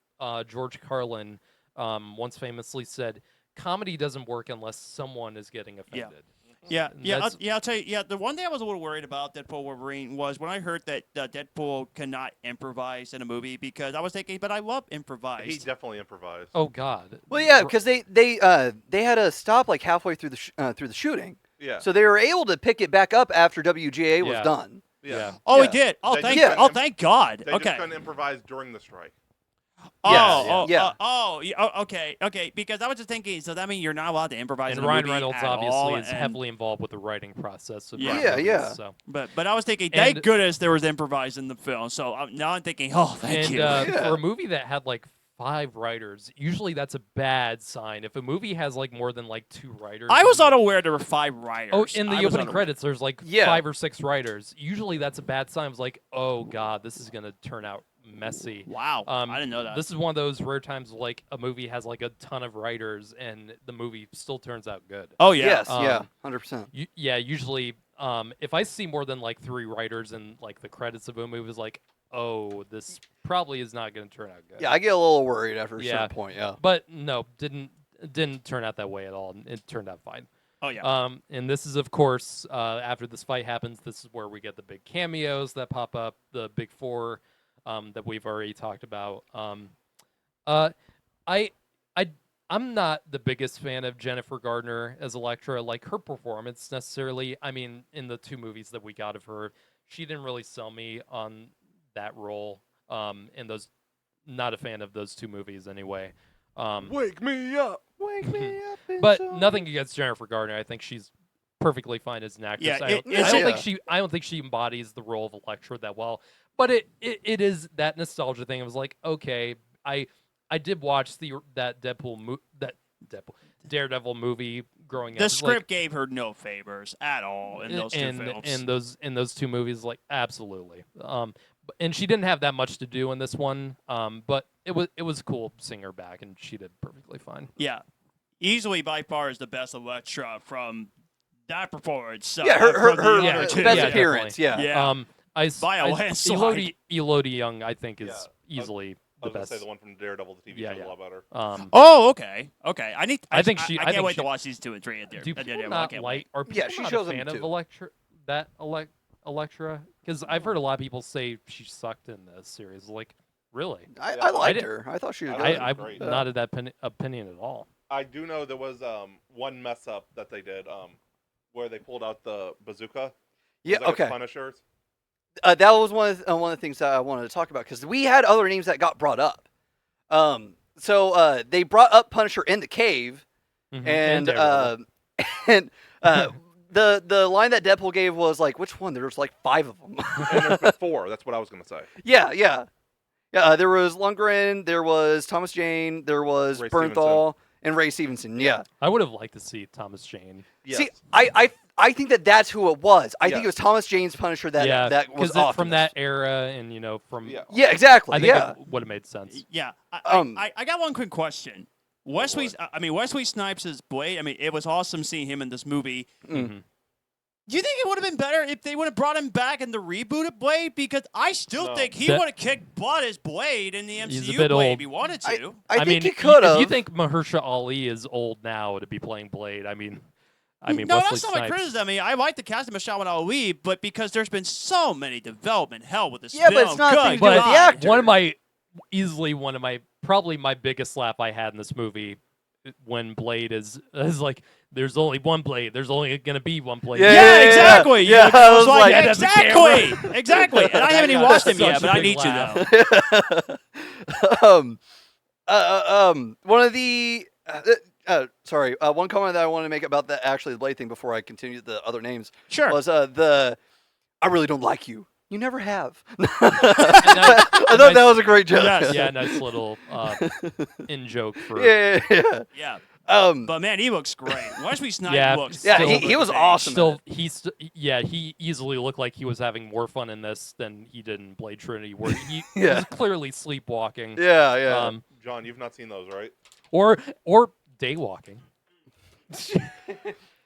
George Carlin once famously said, "Comedy doesn't work unless someone is getting offended." Yeah, And yeah, that's- I'll tell you. Yeah, the one thing I was a little worried about Deadpool Wolverine was when I heard that Deadpool cannot improvise in a movie because I was thinking, but I love improvised. He definitely improvised. Oh God. Well, yeah, because they had to stop like halfway through the shooting, Yeah. so they were able to pick it back up after WGA was Yeah. done. yeah. Oh, Yeah. he did. Oh, They thank. just couldn't Thank God. They just Okay. couldn't improvise during the strike. Yeah. Okay. Because I was just thinking, so that means you're not allowed to improvise And in a Ryan movie Reynolds at obviously all, is and- heavily involved with the writing process. Of Yeah. these Yeah, movies, yeah. So. But I was thinking, thank And- goodness there was improvised in the film. So now I'm thinking, oh, thank And you. for a movie that had like 5 writers, usually that's a bad sign. If a movie has like more than like 2 writers, I was then- unaware there were 5 writers. Oh, in the I was opening unaware. credits, there's like Yeah. 5 or 6 writers. Usually that's a bad sign. It's like, oh God, this is gonna turn out messy. Wow, I Um, didn't know that. This is one of those rare times like a movie has like a ton of writers and the movie still turns out good. Oh yeah. Yes. Um, Yeah. 100%. Yeah, usually if I see more than like 3 writers in like the credits of a movie, it's like, oh, this probably is not going to turn out good. Yeah, I get a little worried after a Yeah. certain point. Yeah. But no, didn't turn out that way at all. It turned out fine. Oh yeah. And this is of course after this fight happens, this is where we get the big cameos that pop up, the big 4 that we've already talked about. I'm not the biggest fan of Jennifer Gardner as Elektra, like her performance necessarily. I mean, in the 2 movies that we got of her, she didn't really sell me on that role. And not a fan of those 2 movies anyway. Wake me up. Wake me up. But nothing against Jennifer Gardner. I think she's perfectly fine as an actress. Yeah, I don't think she embodies the role of Elektra that well. But it is that nostalgia thing. I was like, okay, I did watch that Daredevil movie growing up. The It's like- script gave her no favors at all in those 2 films. in those 2 movies, like absolutely. And she didn't have that much to do in this one. But it was cool seeing her back, and she did perfectly fine. Yeah, easily by far is the best Elektra from that performance. Yeah, her from the other yeah, best two. yeah, appearance. Yeah. Yeah. I a landslide. Elodie Young, I think, is Yeah. easily I the was gonna best. say the one from Daredevil, the TV Yeah, show, is yeah. a lot better. Oh, okay. I think can't think wait she- to watch these 2 and 3. Do people I not can't like? wait. Are people Yeah, she not shows a them fan of too. Elektra? Because I've heard a lot of people say she sucked in the series. Like, really? I liked didn't- her. I thought she was I- good. I'm great. not of that opinion at all. I do know there was one mess up that they did where they pulled out the bazooka. It Yeah. was like a Okay. Punisher's. That was one of the things that I wanted to talk about because we had other names that got brought up. So they brought up Punisher in the cave, Mhm. and Daredevil. and the line that Deadpool gave was like, which one? There's like 5 of them. And there's been 4. That's what I was gonna say. Yeah. There was Lundgren, there was Thomas Jane, there was Ray Bernthal, and Ray Stevenson. Yeah. I would have liked to see Thomas Jane. Yes. See, I think that's who it was. I think Yes. it was Thomas Jane's Punisher that was from Optimus. that era, and from Yeah. Yeah, exactly. I think yeah. it would have made sense. Yeah. Um, I got one quick question. Wesley Snipes' Blade. I mean, it was awesome seeing him in this movie. Mhm. Do you think it would have been better if they would have brought him back in the rebooted Blade? Because I still No. think he That- would have kicked butt as Blade in the He's a MCU bit Blade old. if he wanted to. I think mean, he could have. If you think Mahershala Ali is old now to be playing Blade, I mean, no, Wesley that's not my Snipes. criticism. I mean, I like the casting of Mahershala Ali, but because there's been so many development hell with this Yeah, film. but it's not good anything to do with the God. actor. Probably my biggest laugh I had in this movie when Blade is like, there's only one Blade. There's only gonna be one Blade. Yeah, exactly. Yeah, You know, I it's was like, yeah, that's a exactly, exactly. And I haven't even got watched him yet, such but a I big need laugh. to though. One of the one comment that I want to make about the Blade thing before I continue the other names Sure. was I really don't like you. You never have. I thought that was a great joke. Yes. Yeah, nice little in joke for. Yeah. Yeah. Um, But man, he looks great. Wesley Snipes Yeah, looks. yeah, so he good was today. awesome. He easily looked like he was having more fun in this than he did in Blade Trinity, where he Yeah. was clearly sleepwalking. yeah. John, you've not seen those, right? Or daywalking.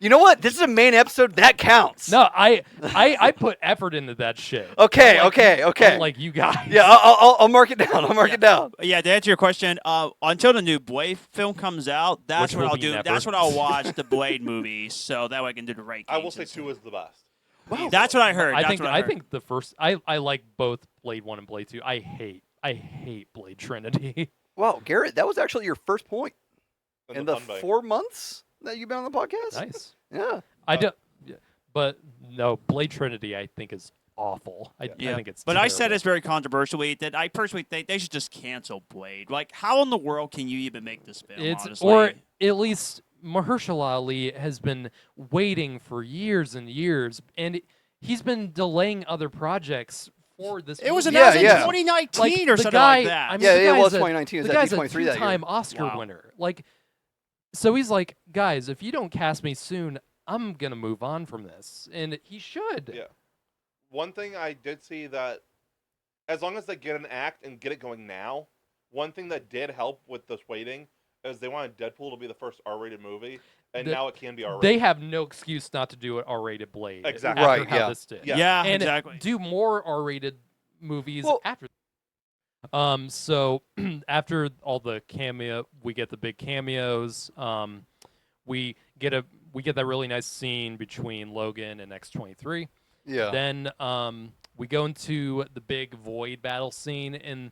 You know what? This is a main episode. That counts. No, I put effort into that shit. Okay. Unlike you guys. Yeah, I'll mark it down. I'll mark it down. Yeah, to answer your question, until the new Blade film comes out, that's Which what will I'll be do. never. That's when I'll watch the Blade movies, so that way I can do the rankings. I will say and stuff. 2 is the best. Wow. That's what I heard. I That's think what I heard. think the first I like both Blade 1 and Blade 2. I hate Blade Trinity. Wow, Garrett, that was actually your first point And in the fun bike. 4 months that you've been on the podcast. Nice. Yeah. I don't yeah, but no, Blade Trinity I think is awful. I think it's But I said terrible. this very controversially that I personally think they should just cancel Blade. Like, how in the world can you even make this film? It's honestly? or at least Mahershala Ali has been waiting for years and years, and he's been delaying other projects for this. it was movie. announced in yeah. 2019 Like, or the something guy, like that. I mean, Yeah, the it guy's was a- 2019. It was The that guy's a D23 that year. two-time Oscar Wow. winner. Like, so he's like, guys, if you don't cast me soon, I'm gonna move on from this, and he should. Yeah. One thing I did see that, as long as they get an act and get it going now, one thing that did help with this waiting is they wanted Deadpool to be the first R-rated movie, and now it can be R-rated. They have no excuse not to do an R-rated Blade. Exactly. After Right, how yeah. this did. Yeah. And exactly. do more R-rated movies Well- after. So after all the cameo, we get the big cameos. We get that really nice scene between Logan and X-23. Yeah. Then we go into the big void battle scene, and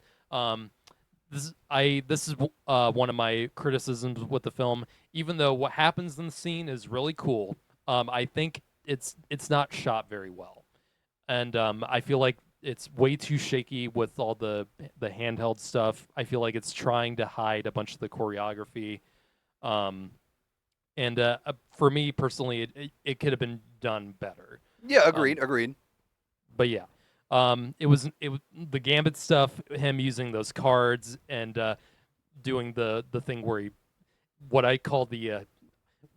this is one of my criticisms with the film. Even though what happens in the scene is really cool, I think it's not shot very well, and I feel like it's way too shaky with all the handheld stuff. I feel like it's trying to hide a bunch of the choreography. And for me personally, it could have been done better. Yeah, agreed. But yeah, it was the Gambit stuff. Him using those cards and doing the thing where what I call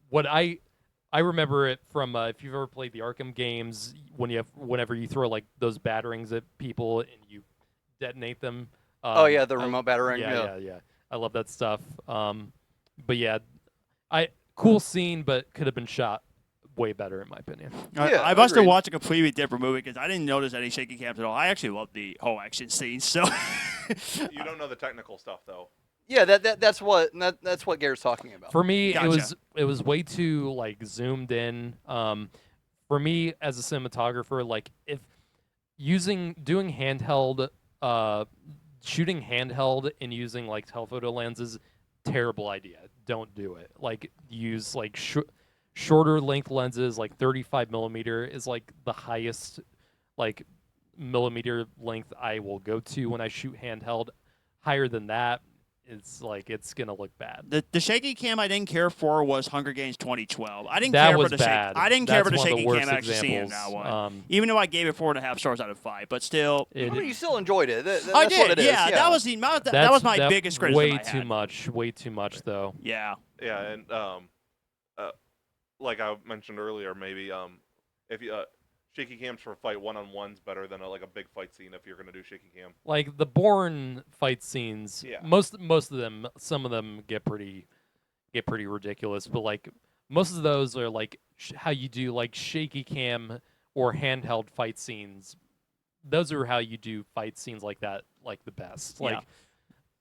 what I remember it from if you've ever played the Arkham games, whenever you throw like those batterings at people and you detonate them. Oh yeah, the remote battering. Yeah. I love that stuff. But yeah, cool scene, but could have been shot way better in my opinion. Yeah, I must have agreed. watched a completely different movie because I didn't notice any shaky cams at all. I actually loved the whole action scene. So You don't know the technical stuff, though. Yeah, that's what Garrett's talking about. For me, Gotcha. it was way too like zoomed in. For me as a cinematographer, like if doing handheld, shooting handheld and using like telephoto lenses, terrible idea. Don't do it. Like use like shorter length lenses, like 35 millimeter is like the highest like millimeter length I will go to when I shoot handheld. Higher than that, it's gonna look bad. The shaky cam I didn't care for was Hunger Games 2012. I didn't That care was for the bad. I didn't care That's for the one of the shaky worst cam actually seeing in that examples. one. Even though I gave it 4.5 stars out of 5, but still. I mean, you still enjoyed it. That's I what did. it is. Yeah, that was that was my biggest criticism. Way I had. too much. Way too much, though. Yeah. Yeah, and like I mentioned earlier, maybe if you shaky cams for fight one-on-one's better than like a big fight scene if you're gonna do shaky cam. Like the Bourne fight scenes, Yeah. most of them, some of them get pretty ridiculous. But like most of those are like how you do like shaky cam or handheld fight scenes. Those are how you do fight scenes like that, like the best. Like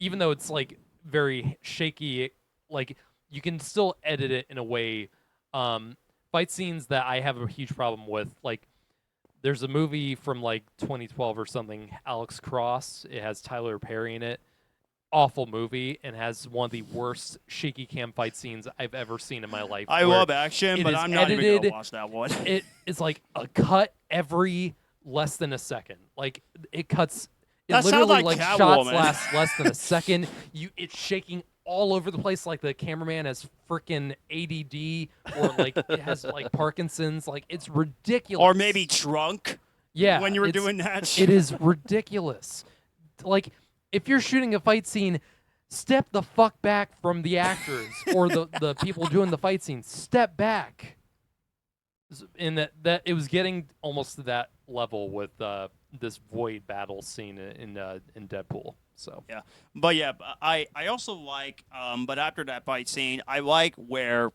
even though it's like very shaky, like you can still edit it in a way. Fight scenes that I have a huge problem with, like there's a movie from like 2012 or something, Alex Cross. It has Tyler Perry in it. Awful movie, and has one of the worst shaky cam fight scenes I've ever seen in my life. I love action, but is I'm not even edited. gonna watch that one. It is like a cut every less than a second. Like it cuts. It That sounds literally like shots Catwoman. last less than a second. It's shaking all over the place, like the cameraman has freaking ADD or like it has like Parkinson's. Like it's ridiculous. Or maybe drunk. Yeah, When you were it's- doing that. It is ridiculous. Like if you're shooting a fight scene, step the fuck back from the actors or the people doing the fight scene. Step back. In that it was getting almost to that level with this void battle scene in Deadpool. So But yeah, I also like, but after that fight scene, I like where,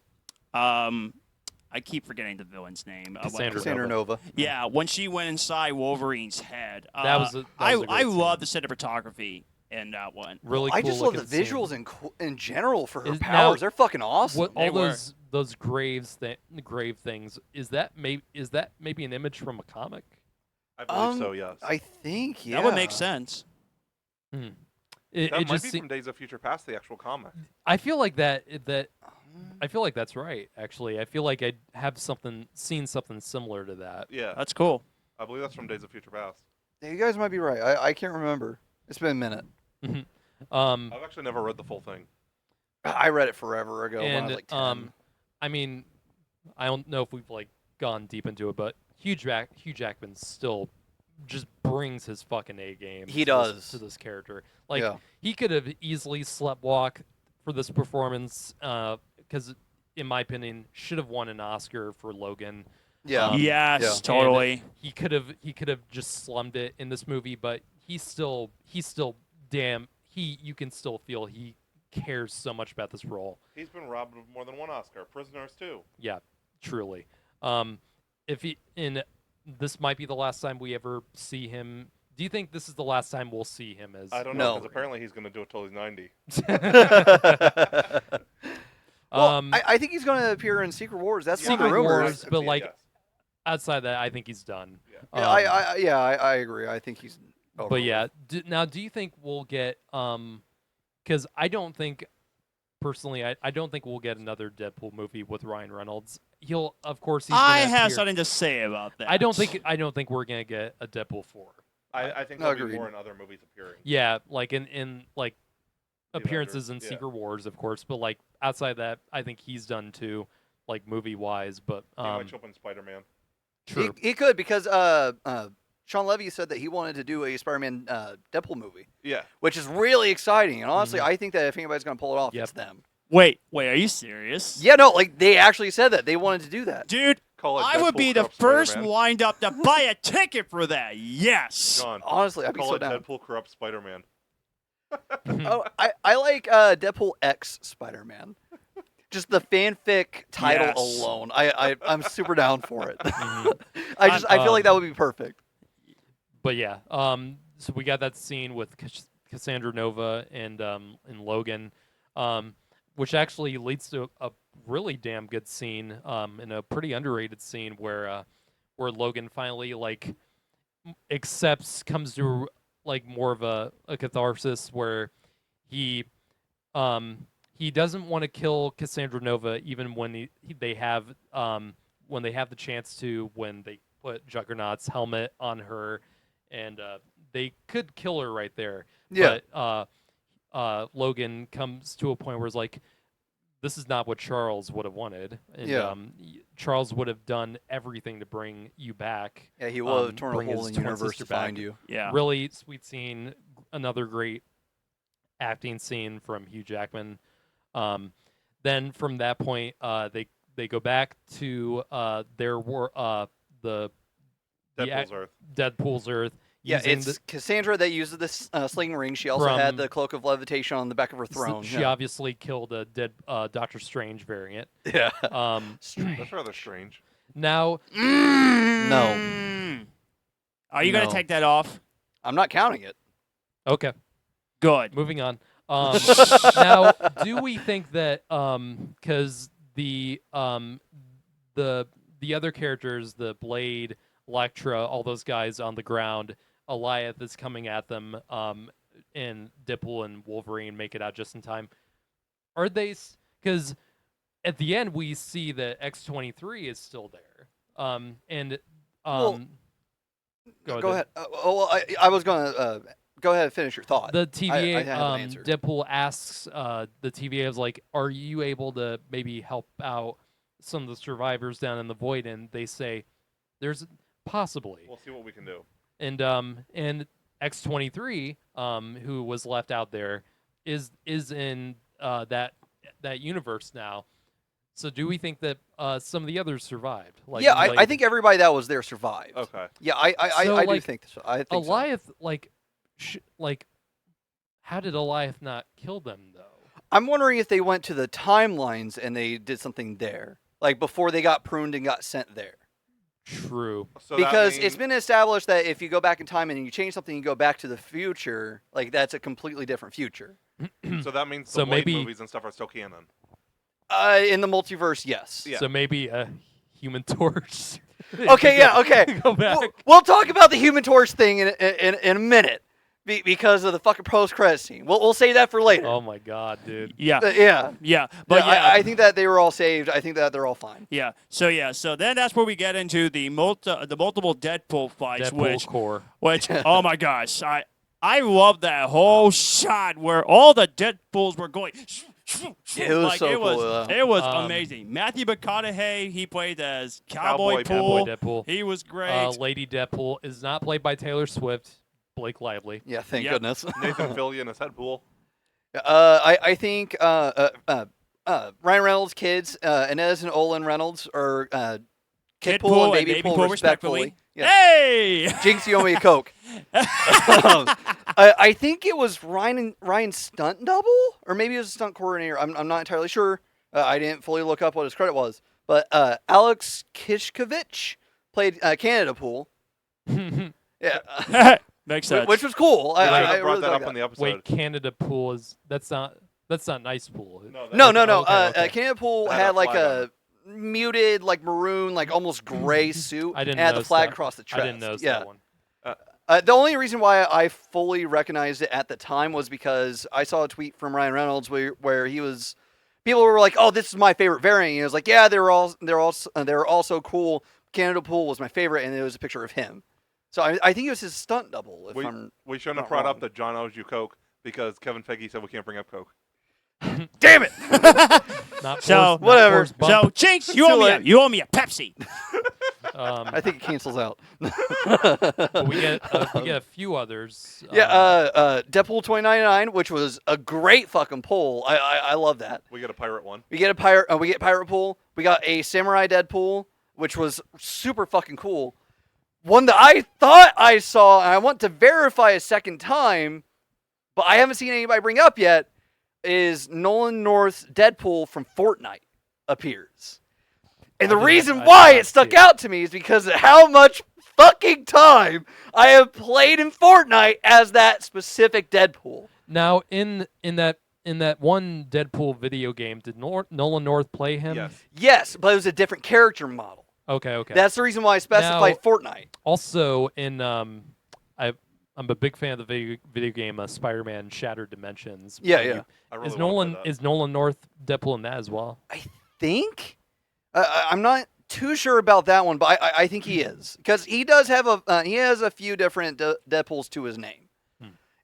I keep forgetting the villain's name. Cassandra Nova. Yeah, when she went inside Wolverine's head. That was a I great scene. love the cinematography in that one. really, I cool just love the looking scene. visuals in general for her Is- now- powers. They're fucking awesome. What They all were. those grave things is that maybe an image from a comic? I believe so. Yes. I think That would make sense. It, that it might just be seem- from Days of Future Past, the actual comic. I feel like I feel like that's right. Actually, I feel like I have seen something similar to that. Yeah, That's cool. I believe that's from Days of Future Past. Yeah, you guys might be right. I can't remember. It's been a minute. I've actually never read the full thing. I read it forever ago when I and was like 10. I mean, I don't know if we've like gone deep into it, but Hugh Jackman still just brings his fucking A game. He to this- does. to this character. Like Yeah. he could have easily sleptwalk for this performance, because in my opinion, should have won an Oscar for Logan. Yeah. Yes, yeah. totally. He could have just slummed it in this movie, but he's still damn. You can still feel he cares so much about this role. He's been robbed of more than one Oscar. Prisoners too. Yeah, truly. This might be the last time we ever see him. Do you think this is the last time we'll see him as? I don't know No. because apparently he's going to do it till he's 90. Well, I think he's going to appear in Secret Wars. That's Yeah, one of Secret the rumors. Wars, but like yes. outside that, I think he's done. Yeah. Yeah, I agree. I think he's. over But with. yeah, now do you think we'll get? Because I don't think, personally, I don't think we'll get another Deadpool movie with Ryan Reynolds. He'll, of course, he's I gonna have appear. something to say about that. I don't think we're gonna get a Deadpool 4. I think No, there'll be agreed. more in other movies appearing. Yeah, like in like The appearances in Avengers, yeah. Secret Wars, of course, but like outside that, I think he's done too, like movie wise. But He might show up in Spider-Man. sure. He could because Sean Levy said that he wanted to do a Spider-Man Deadpool movie, Yeah. which is really exciting. And honestly, I think that if anybody's going to pull it off, Yep. it's them. Wait, are you serious? Yeah, no, like they actually said that they wanted to do that. Dude, Call it I would Deadpool be the corrupts first Spider-Man. lined up to buy a ticket for that. Yes. John, Honestly, I'd be call so it down. Deadpool corrupts Spider-Man. Oh, I like Deadpool X Spider-Man. Just the fanfic title Yes. alone, I'm super down for it. Mhm. I feel like that would be perfect. But yeah, so we got that scene with Cassandra Nova and Logan, which actually leads to a really damn good scene, and a pretty underrated scene where Logan finally like comes to like more of a catharsis where he doesn't want to kill Cassandra Nova even when they have the chance to, when they put Juggernaut's helmet on her, and they could kill her right there. Yeah. But Logan comes to a point where it's like, this is not what Charles would have wanted. And, Yeah. Charles would have done everything to bring you back. Yeah, he will have torn a bring hole his in the twin universe sister to find back. you. Yeah. Really sweet scene. Another great acting scene from Hugh Jackman. Then from that point, they go back to their war, the Deadpool's Earth. Deadpool's Earth. Yeah, using it's Cassandra that uses this sling ring. She also had From- the cloak of levitation on the back of her throne. She obviously killed a dead Doctor Strange variant. Yeah. That's rather strange. Now, No. Are you gonna No. take that off? I'm not counting it. okay, Good. moving on. Now, do we think that because the other characters, the Blade, Elektra, all those guys on the ground, Goliath is coming at them, and Deadpool and Wolverine make it out just in time. Are they? Because at the end we see that X-23 is still there, and Well, go ahead. I was going to go ahead and finish your thought. The TVA, I have an answer. Deadpool asks the TVA is like, "Are you able to maybe help out some of the survivors down in the void?" And they say, "There's possibly." We'll see what we can do. And X-23, who was left out there, is in that universe now. So do we think that some of the others survived? Like yeah, I Blade? think everybody that was there survived. Okay. Yeah, I So, do like, think so. I think so. Goliath, how did Goliath not kill them though? I'm wondering if they went to the timelines and they did something there, like before they got pruned and got sent there. True. So Because that it's been established that if you go back in time and you change something, you go back to the future, like that's a completely different future. so that means So the Blade maybe- movies and stuff are still canon. In the multiverse, yes. Yeah. So maybe a Human Torch. Okay, yeah, okay. Go back. We'll talk about the Human Torch thing in a minute because of the fucking post-credit scene. We'll save that for later. Oh my god, dude. Yeah. Yeah. Yeah. But Yeah, yeah. I think that they were all saved. I think that they're all fine. Yeah. So then that's where we get into the multiple Deadpool fights, Deadpool core. which oh my gosh, I love that whole shot where all the Deadpools were going. It was so cool, It was Um, amazing. Matthew McConaughey, he played as Cowboy Cowboy Pool. Deadpool. He was great. Lady Deadpool is not played by Taylor Swift. Blake Lively. Yeah, thank Yep. goodness. Nathan Fillion as Deadpool. I think Ryan Reynolds' kids, Inez and Olin Reynolds, are Kid Pool and Baby Pool, respectfully. Yeah. Hey! Jinx, you owe me a Coke. I think it was Ryan's stunt double, or maybe it was a stunt coordinator. I'm not entirely sure. I didn't fully look up what his credit was. But Alex Kishkovich played Canada Pool. Yeah, Makes sense. which was cool. We I should have brought really that like up in the episode. Wait, Canada Pool is that's not nice pool. No. Okay. Canada Pool Had a had like flag on a muted, like maroon, like almost gray suit. I didn't and had the notice flag that. across the I chest. didn't notice yeah. that one. The only reason why I fully recognized it at the time was because I saw a tweet from Ryan Reynolds where he was. People were like, "Oh, this is my favorite variant." And he was like, "Yeah, they're all so cool. Canada Pool was my favorite," and it was a picture of him. So I think it was his stunt double. If We shouldn't have not brought wrong. up that John owes you Coke because Kevin Feige said we can't bring up Coke. damn it! Not So, Forrest- not whatever. Forrest Bump. So, Jinx, Too late. you owe me a Pepsi. I think it cancels out. But we get a few others. Yeah, Deadpool 2099, which was a great fucking pull. I love that. We get a pirate one. We get a pirate. We get pirate pool. We got a samurai Deadpool, which was super fucking cool. One that I thought I saw, and I want to verify a second time, but I haven't seen anybody bring up yet. Is Nolan North's Deadpool from Fortnite appears? And the I did reason not why see it stuck it. out to me is because of how much fucking time I have played in Fortnite as that specific Deadpool. Now in that one Deadpool video game, did Nolan North play him? Yes. Yes, but it was a different character model. Okay. That's the reason why I specified Fortnite. Also in I'm a big fan of the video game Spider-Man Shattered Dimensions. Yeah, Are yeah. you- I really Is wanna play Nolan that. North Deadpool in that as well? I think I'm not too sure about that one, but I think he is because he does have he has a few different Deadpools to his name,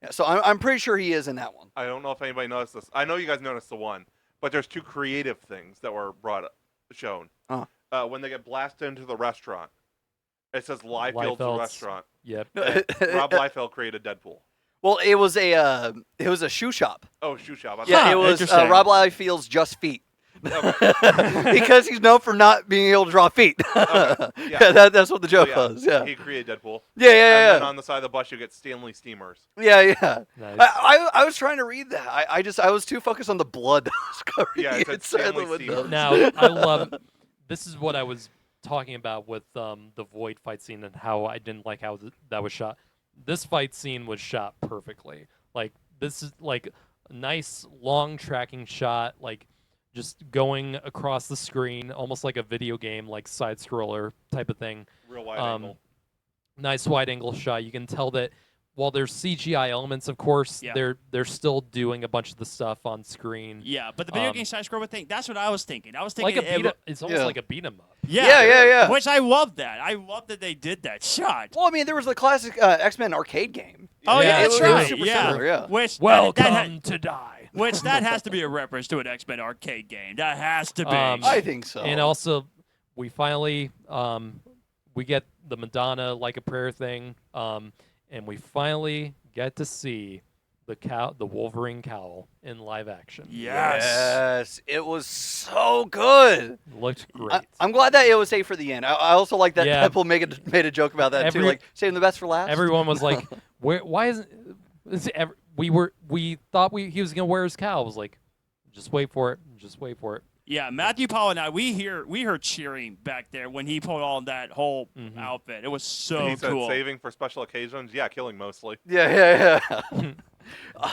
Yeah, so I'm pretty sure he is in that one. I don't know if anybody noticed this. I know you guys noticed the one, but there's two creative things that were shown. When they get blasted into the restaurant, it says Liefeld's Liefeld's. restaurant. Yep. Rob Liefeld created Deadpool. Well, it was a shoe shop. Oh, shoe shop. Yeah, Huh, it was interesting. Rob Liefeld's Just Feet. Okay. Because he's known for not being able to draw feet. Okay, yeah. Yeah, that's what the joke So, was. Yeah. He created Deadpool. Yeah, And yeah, then yeah. on the side of the bus, you get Stanley Steamers. Yeah. Nice. I was trying to read that. I was too focused on the blood that was covering Yeah, it said inside the Stanley window. Steamer. Now, I love. This is what I was talking about with the Void fight scene and how I didn't like how that was shot. This fight scene was shot perfectly. Like, this is like a nice long tracking shot, like just going across the screen, almost like a video game, like side scroller type of thing. Real wide angle. Nice wide angle shot. You can tell that while there's CGI elements, of course, Yeah. they're still doing a bunch of the stuff on screen. Yeah, but the video game side scroller thing, that's what I was thinking. I was thinking Like a beat it's almost Yeah. like a beat 'em up. Yeah. Which I love that. I love that they did that shot. Well, I mean, there was the classic X-Men arcade game. Oh Yeah, yeah, that's it was right. super yeah. similar, yeah. Which Welcome to die. which that has to be a reference to an X-Men arcade game. That has to be. I think so. And also, we finally we get the Madonna like a prayer thing, and we finally get to see the Wolverine cowl in live action. Yes, it was so good. Looked great. I'm glad that it was saved for the end. I also like that Yeah. Deadpool made a joke about that too, Every- like saving the best for last. Everyone was like, why isn't we thought he was gonna wear his cowl. I was like, just wait for it. Just wait for it. Yeah, Matthew Paul and I, we heard cheering back there when he put on that whole outfit. It was so He said cool. saving for special occasions. Yeah, killing mostly. Yeah.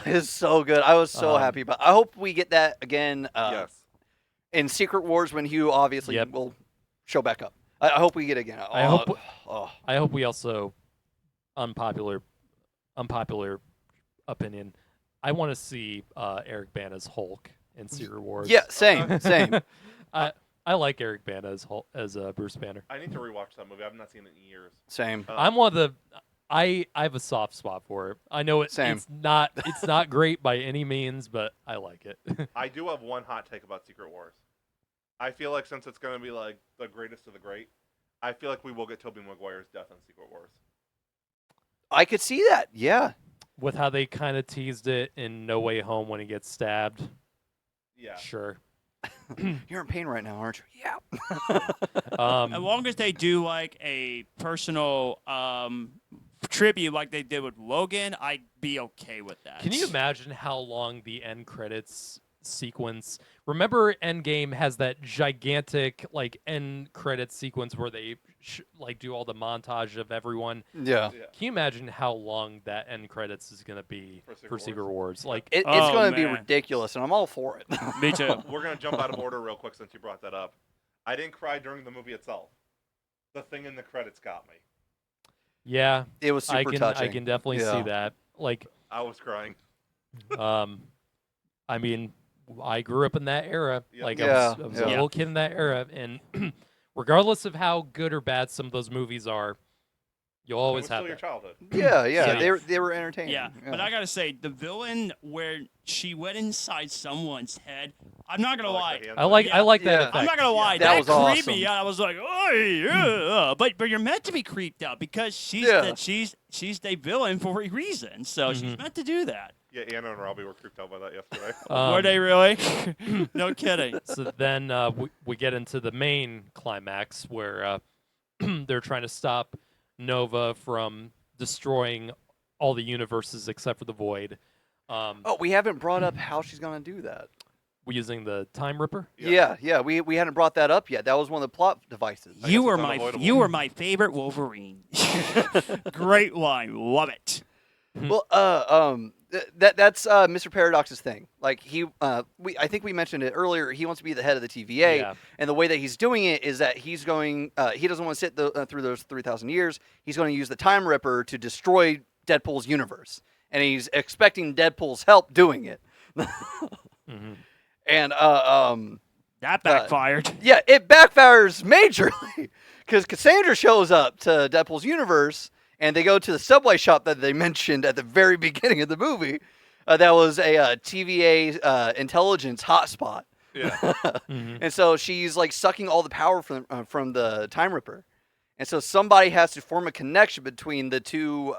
It's so good. I was so happy about. I hope we get that again. Yes. In Secret Wars when Hugh obviously Yep. will show back up. I hope we get it again. I hope- Oh. I hope we also unpopular opinion. I want to see Eric Bana's Hulk in Secret Wars. Yeah, same. I like Eric Bana as Bruce Banner. I need to rewatch that movie. I've not seen it in years. Same. I'm one of the. I have a soft spot for it. I know Same. it's not great by any means, but I like it. I do have one hot take about Secret Wars. I feel like since it's going to be like the greatest of the great, I feel like we will get Tobey Maguire's death in Secret Wars. I could see that. Yeah. With how they kind of teased it in No Way Home when he gets stabbed. Yeah. Sure. You're in pain right now, aren't you? Yeah. As long as they do like a personal tribute like they did with Logan, I'd be okay with that. Can you imagine how long the end credits sequence? Remember, Endgame has that gigantic like end credits sequence where they like do all the montage of everyone. Yeah. Yeah. Can you imagine how long that end credits is gonna be For Secret Wars? Like, It's Oh, going to be man. ridiculous, and I'm all for it. Me too. We're going to jump out of order real quick since you brought that up. I didn't cry during the movie itself. The thing in the credits got me. yeah, It was super touching. I can definitely Yeah. see that. Like, I was crying. I mean, I grew up in that era. Yeah. Like, Yeah, I was yeah. a little kid in that era, and regardless of how good or bad some of those movies are, you'll It was always still have your that. childhood. Yeah. Yeah. They were entertaining. Yeah, but I gotta say, the villain where she went inside someone's head, I'm not gonna lie. the hand I like thing. I like that Yeah. effect. I'm not gonna lie, That that, was creeped awesome. me out. I was like, oh yeah, but you're meant to be creeped out because she's Yeah. she's the villain for a reason, so she's meant to do that. Yeah, Anna and Robbie were creeped out by that yesterday. Were they really? No kidding. So then we get into the main climax where they're trying to stop Nova from destroying all the universes except for the Void. Oh, we haven't brought up how she's going to do that. We're using the Time Ripper. Yeah. We hadn't brought that up yet. That was one of the plot devices. guess You were it's my unavoidable. favorite Wolverine. Great line, love it. Well, that's Mr. Paradox's thing. Like I think we mentioned it earlier. He wants to be the head of the TVA, Yeah. and the way that he's doing it is that he's going. He doesn't want to sit through those 3,000 years. He's going to use the Time Ripper to destroy Deadpool's universe, and he's expecting Deadpool's help doing it. Mhm. And That backfired. yeah, it backfires majorly because Cassandra shows up to Deadpool's universe and they go to the subway shop that they mentioned at the very beginning of the movie. That was a TVA intelligence hotspot. Yeah. And so she's like sucking all the power from the Time Ripper, and so somebody has to form a connection between the two.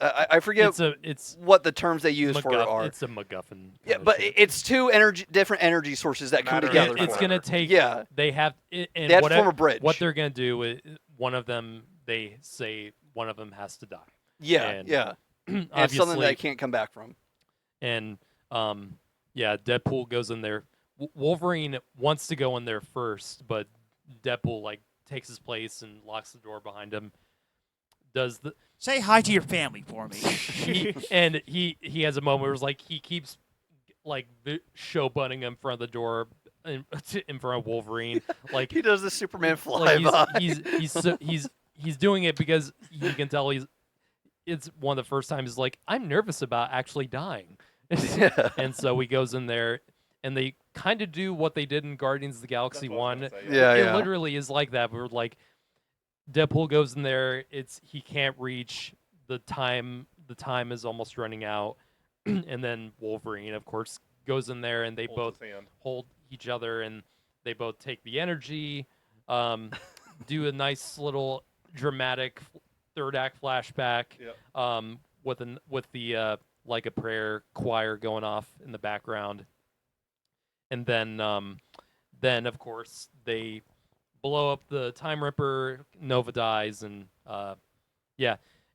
I forget it's what the terms they use for it are. It's a MacGuffin. Yeah, but it's two different energy sources that come together. It's gonna take. Yeah, they have. And they have to form a bridge. What they're gonna do is one of them. They say one of them has to die. Yeah, and yeah. And it's something that I can't come back from. And yeah, Deadpool goes in there. Wolverine wants to go in there first, but Deadpool like takes his place and locks the door behind him. Say hi to your family for me. he has a moment where it's like he keeps like showboating him in front of the door in front of Wolverine. Like he does the Superman flyby. Like he's doing it because you can tell it's one of the first times he's like, I'm nervous about actually dying. Yeah. And so he goes in there and they kind of do what they did in Guardians of the Galaxy 1. It literally is like that. We're like Deadpool goes in there, he can't reach the time is almost running out. And then Wolverine, of course, goes in there and they both hold each other and they both take the energy, do a nice little dramatic third act flashback, with the Like a Prayer choir going off in the background. And then of course they blow up the Time Ripper, Nova dies, and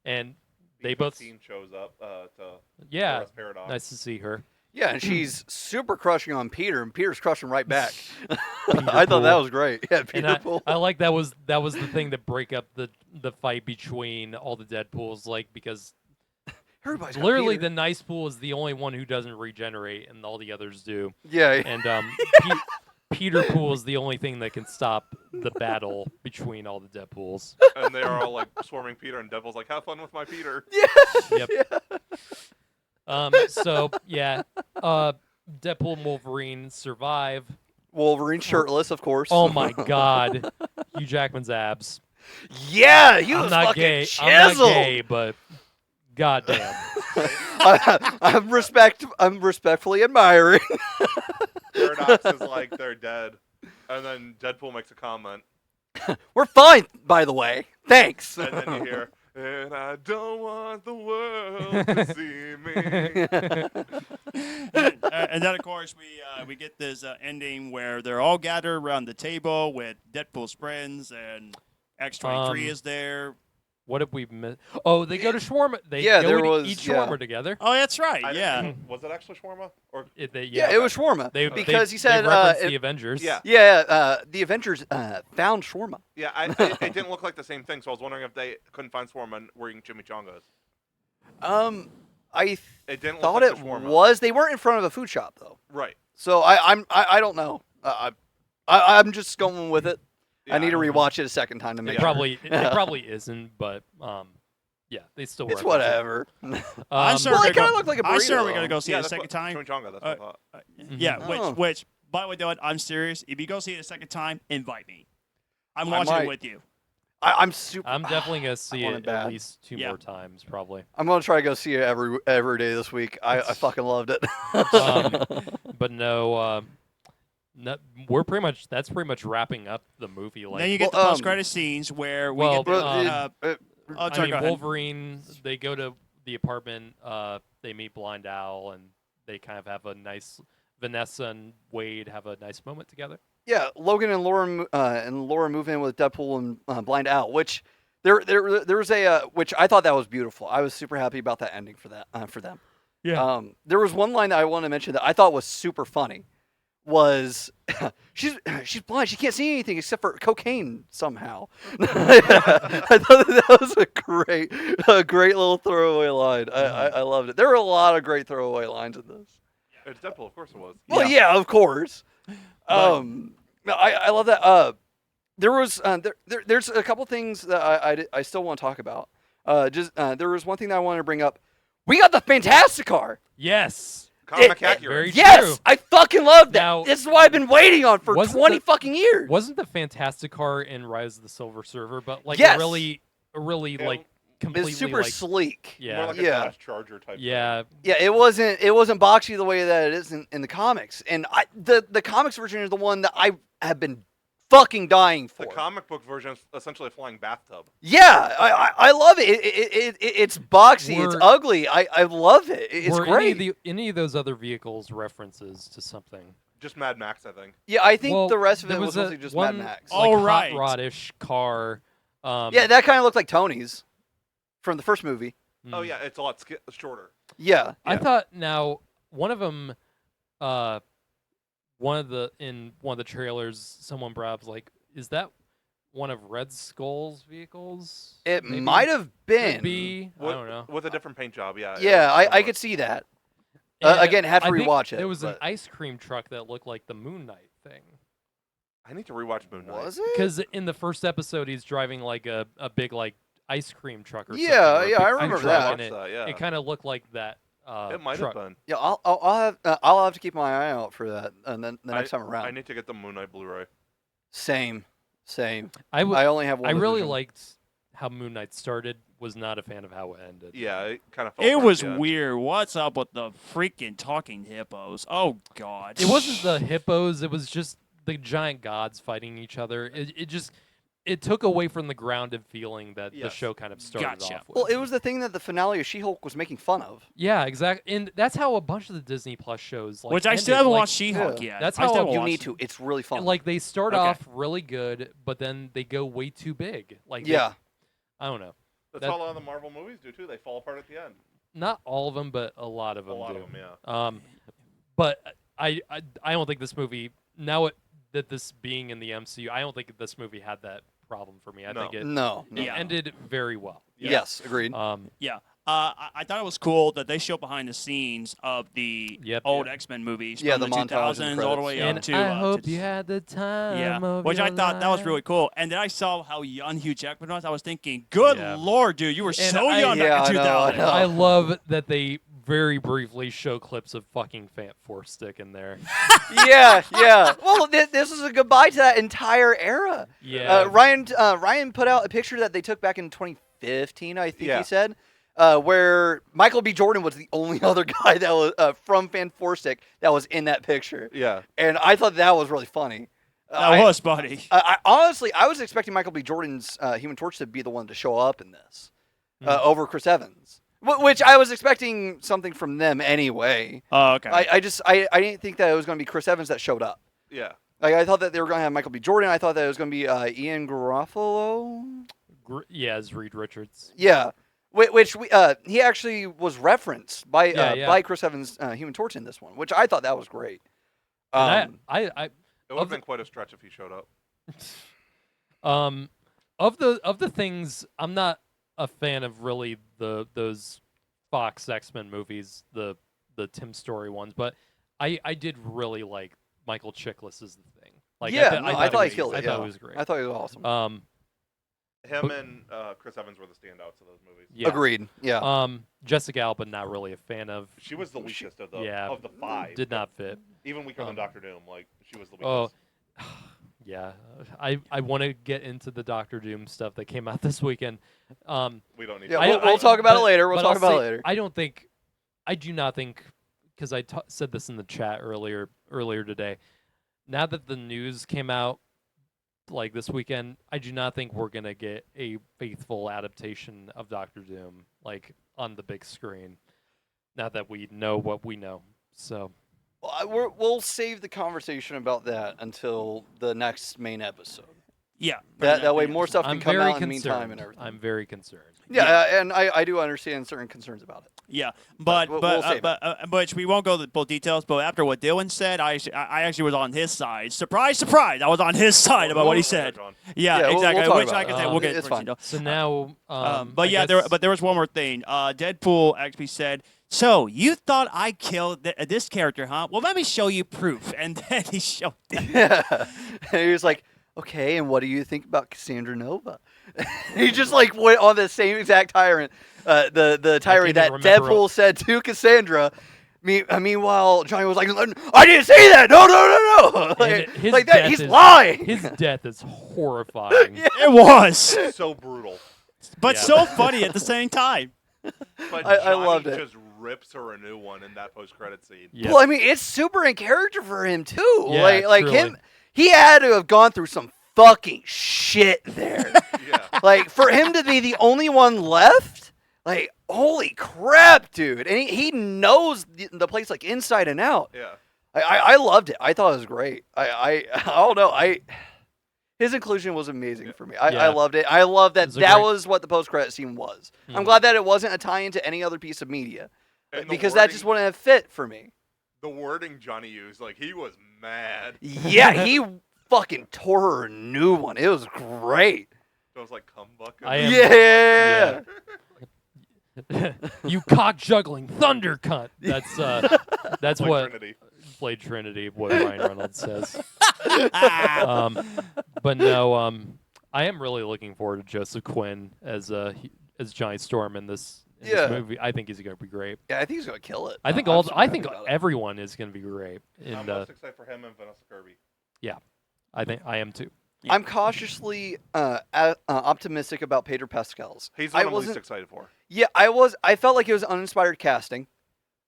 and they both shows up to Paradox. Nice to see her. Yeah, and she's super crushing on Peter, and Peter's crushing right back. I thought that was great. Yeah, Peter Pool. I like that was the thing to break up the fight between all the Deadpools, like because everybody's literally the nice pool is the only one who doesn't regenerate, and all the others do. Yeah. And Peter Pool is the only thing that can stop the battle between all the Deadpools. And they are all like swarming Peter, and Deadpool's like, "Have fun with my Peter." Yeah. Yep. Yeah. So yeah, Deadpool and Wolverine survive. Wolverine shirtless, of course. Oh my God, Hugh Jackman's abs. Yeah, he was I'm not fucking gay. chiseled. I'm not gay, but goddamn. I'm respectfully admiring. Paradox is like they're dead, and then Deadpool makes a comment. We're fine, by the way. Thanks. And then you hear, "And I don't want the world to see me." And then, of course, we get this ending where they're all gathered around the table with Deadpool's friends, and X-23 is there. What did we miss? Oh, they go to shawarma. They Yeah, go there to was- eat yeah. shawarma together. Oh, Was it actually shawarma? Or Yeah, it was shawarma. Because he said they referenced the Avengers. Yeah. Yeah, the Avengers found shawarma. Yeah, it didn't look like the same thing, so I was wondering if they couldn't find shawarma and were eating chimichangas. I It didn't thought look it like the shawarma. was. They weren't in front of a food shop though. Right. So I don't know. I'm just going with it. Yeah, I need to rewatch it a second time to make It sure. probably isn't, but yeah, they still. It's reference it. whatever. I'm sure Well, we're it kind gonna of looked like a burrito. I'm sure we're gonna though. go see it a second time. Chimichanga, that's what I thought. Yeah, Oh. which by the way, Dylan, I'm serious. If you go see it a second time, invite me. I'm I watching it might. with you. I'm super. I'm definitely gonna see want it it bad. at least two Yeah. more times, probably. I'm gonna try to go see it every day this week. I fucking loved it. But no, we're pretty much. That's pretty much wrapping up the movie. Like, Then you get Well, the post-credit scenes where we well, get the, I sorry, mean, go ahead. Wolverine. They go to the apartment. They meet Blind Owl, and they kind of have a nice. Vanessa and Wade have a nice moment together. Yeah, Logan and Laura move in with Deadpool and Blind Owl, which there was a which I thought that was beautiful. I was super happy about that ending for them. Yeah. There was one line that I want to mention that I thought was super funny. Was she's blind? She can't see anything except for cocaine somehow. I thought that was a great little throwaway line. I loved it. There were a lot of great throwaway lines in this. It's Deadpool, of course it was. Well, yeah, of course. I love that. There was there's a couple things that I still want to talk about. There was one thing that I wanted to bring up. We got the Fantastic Car. Yes. Comic accurate. Very Yes, true. I fucking love that. Now, this is what I've been waiting on for wasn't 20 the- fucking years. Wasn't the Fantastic Car in Rise of the Silver Surfer, but like Yes. really really Yeah, like completely It's super like sleek. yeah More like a Yeah. Dodge Charger type. yeah. Yeah, it wasn't boxy the way that it is in the comics. And the comics version is the one that I have been fucking dying for. The comic book version is essentially a flying bathtub. Yeah, I love it. It's boxy. It's Were- ugly. I love it. It's Were great. any of those other vehicles references to something? Just Mad Max, I think. Yeah, I think Well, the rest of there it was a- mostly just one, Mad Max. Like, Oh, hot right. rod-ish car. Yeah, that kind of looked like Tony's from the first movie. Oh yeah, it's a lot shorter. Yeah. I Yeah. thought now one of them, one of the trailers, someone brought up like, is that one of Red Skull's vehicles? It Maybe? might have been. Could be. I With, don't know. With a different paint job, yeah. Yeah, I somewhat. could see that. And Again, have to I think rewatch it. There was an but- ice cream truck that looked like the Moon Knight thing. I need to rewatch Moon Knight. Was it? Because in the first episode, he's driving like a big like ice cream truck or something. Yeah, or a yeah, big I food remember truck, that. and it, Watch that, yeah. it kind of looked like that. It might truck. have been. Yeah, I'll have to keep my eye out for that, and then the next time around. I need to get the Moon Knight Blu-ray. Same. I I only have one. I really version. liked how Moon Knight started. Was not a fan of how it ended. Yeah, it kind of. It was weird. What's up with the freaking talking hippos? Oh God! It wasn't the hippos. It was just the giant gods fighting each other. It took away from the grounded feeling that the Yes. show kind of started Gotcha. off with. Well, it was the thing that the finale of She-Hulk was making fun of. Yeah, exactly. And that's how a bunch of the Disney Plus shows like Which I still ended. haven't Like, watched She-Hulk yeah. yet. That's I how still haven't You watched need it. to. It's really fun. Like they start Okay. off really good, but then they go way too big. Like they- yeah. I don't know. That's that- how a lot of the Marvel movies do too. They fall apart at the end. Not all of them, but a lot of A them lot do. of them, yeah. But I don't think this movie that this being in the MCU, I don't think this movie had that problem for me. I No. think it No. it Yeah. ended very well. Yes. Agreed. Yeah. I thought it was cool that they showed behind the scenes of the Yep. old Yeah. X-Men movies Yeah, from the the montage and 2000s all the way credits. up And to. I hope to- you had the time. Yeah, of which I your thought that was life. really cool. And then I saw how young Hugh Jackman was. I was thinking, good Yeah. Lord, dude, you were so I- young Yeah, back in I know, I 2000. know. I love that they very briefly show clips of fucking Fant Force Stick in there. yeah. Yeah. Well, this is a goodbye to that entire era. Yeah. Ryan put out a picture that they took back in 2015, I think Yeah. he said, where Michael B. Jordan was the only other guy that was from Fan Four Stick that was in that picture, Yeah. and I thought that was really funny. That was, buddy. I honestly, I was expecting Michael B. Jordan's Human Torch to be the one to show up in this over Chris Evans, which I was expecting something from them anyway. Oh, okay. I didn't think that it was going to be Chris Evans that showed up. Yeah. Like I thought that they were going to have Michael B. Jordan. I thought that it was going to be Ian Garofalo. Yeah, as Reed Richards. Yeah, which he actually was referenced by Yeah. by Chris Evans' Human Torch in this one, which I thought that was great. And I It would Of have the- been quite a stretch if he showed up. of the things, I'm not a fan of really those Fox X-Men movies, the Tim Story ones, but I did really like Michael Chiklis as the Thing. Like Yeah, I thought he killed it. I thought yeah. it was great. I thought it was awesome. Him and Chris Evans were the standouts of those movies. Yeah. Agreed. Yeah. Jessica Alba, not really a fan of. She was the weakest of the Yeah, of the five. Did not fit. Even weaker than um, Doctor Doom. Like she was the Oh, weakest. yeah. I want to get into the Doctor Doom stuff that came out this weekend. We don't need. Yeah, to. we'll talk about it but- later. We'll but talk I'll about it say, later. I do not think, because I said this in the chat earlier today. Now that the news came out, like this weekend, I do not think we're gonna get a faithful adaptation of Doctor Doom, like on the big screen. Now that we know what we know, so Well, we'll save the conversation about that until the next main episode. yeah. That way more stuff can I'm come very out in the meantime concerned. and everything. I'm very concerned. Yeah, and I do understand certain concerns about it. Yeah, But but we'll save but we won't go to the full details. But after what Dylan said, I actually was on his side. Surprise, surprise! I was on his side about what he said. Yeah, Yeah, we'll exactly. talk Which, about like I it. said, we'll get It's into fine. it. So now, But I yeah, guess, there was one more thing. Deadpool actually said, "So you thought I killed this character, huh? Well, let me show you proof." And then he showed. Yeah. And he was like, okay, and what do you think about Cassandra Nova? He just like went on the same exact tirade, the tirade that even remember Deadpool said to Cassandra. Meanwhile, Johnny was like, I didn't say that. No. And his like that. death He's is- lying. his death is horrifying. Yeah. It was. So brutal. but Yeah. so funny at the same time. But I Johnny loved it. just rips her a new one in that post-credit scene. Yep. Well, I mean, it's super in character for him too. Yeah, like truly. him, he had to have gone through some fucking shit there. Yeah. Like for him to be the only one left, like holy crap, dude! And he knows the place like inside and out. Yeah. I loved it. I thought it was great. I don't know. His inclusion was amazing for me. I Yeah. loved it. I love that It was a that great- was what the post-credit scene was. I'm Mhm. glad that it wasn't a tie-in to any other piece of media. And the Because that just wording- wouldn't have fit for me. The wording Johnny used, like he was mad. Yeah, he fucking tore her a new one. It was great. So I was like, "Cum bucket." I am- Yeah. You cock juggling thunder cunt. That's Like what Trinity. Blade Trinity, what Ryan Reynolds says. But no, I am really looking forward to Joseph Quinn as Johnny Storm in this Yeah. movie. I think he's going to be great. Yeah, I think he's gonna kill it. I think I'm all. super I happy think about it. everyone is going to be great. I'm And most excited for him and Vanessa Kirby. I think I am too. I'm cautiously optimistic about Pedro Pascal's. He's the I one I'm least wasn't. excited for. Yeah, I was. I felt like it was uninspired casting.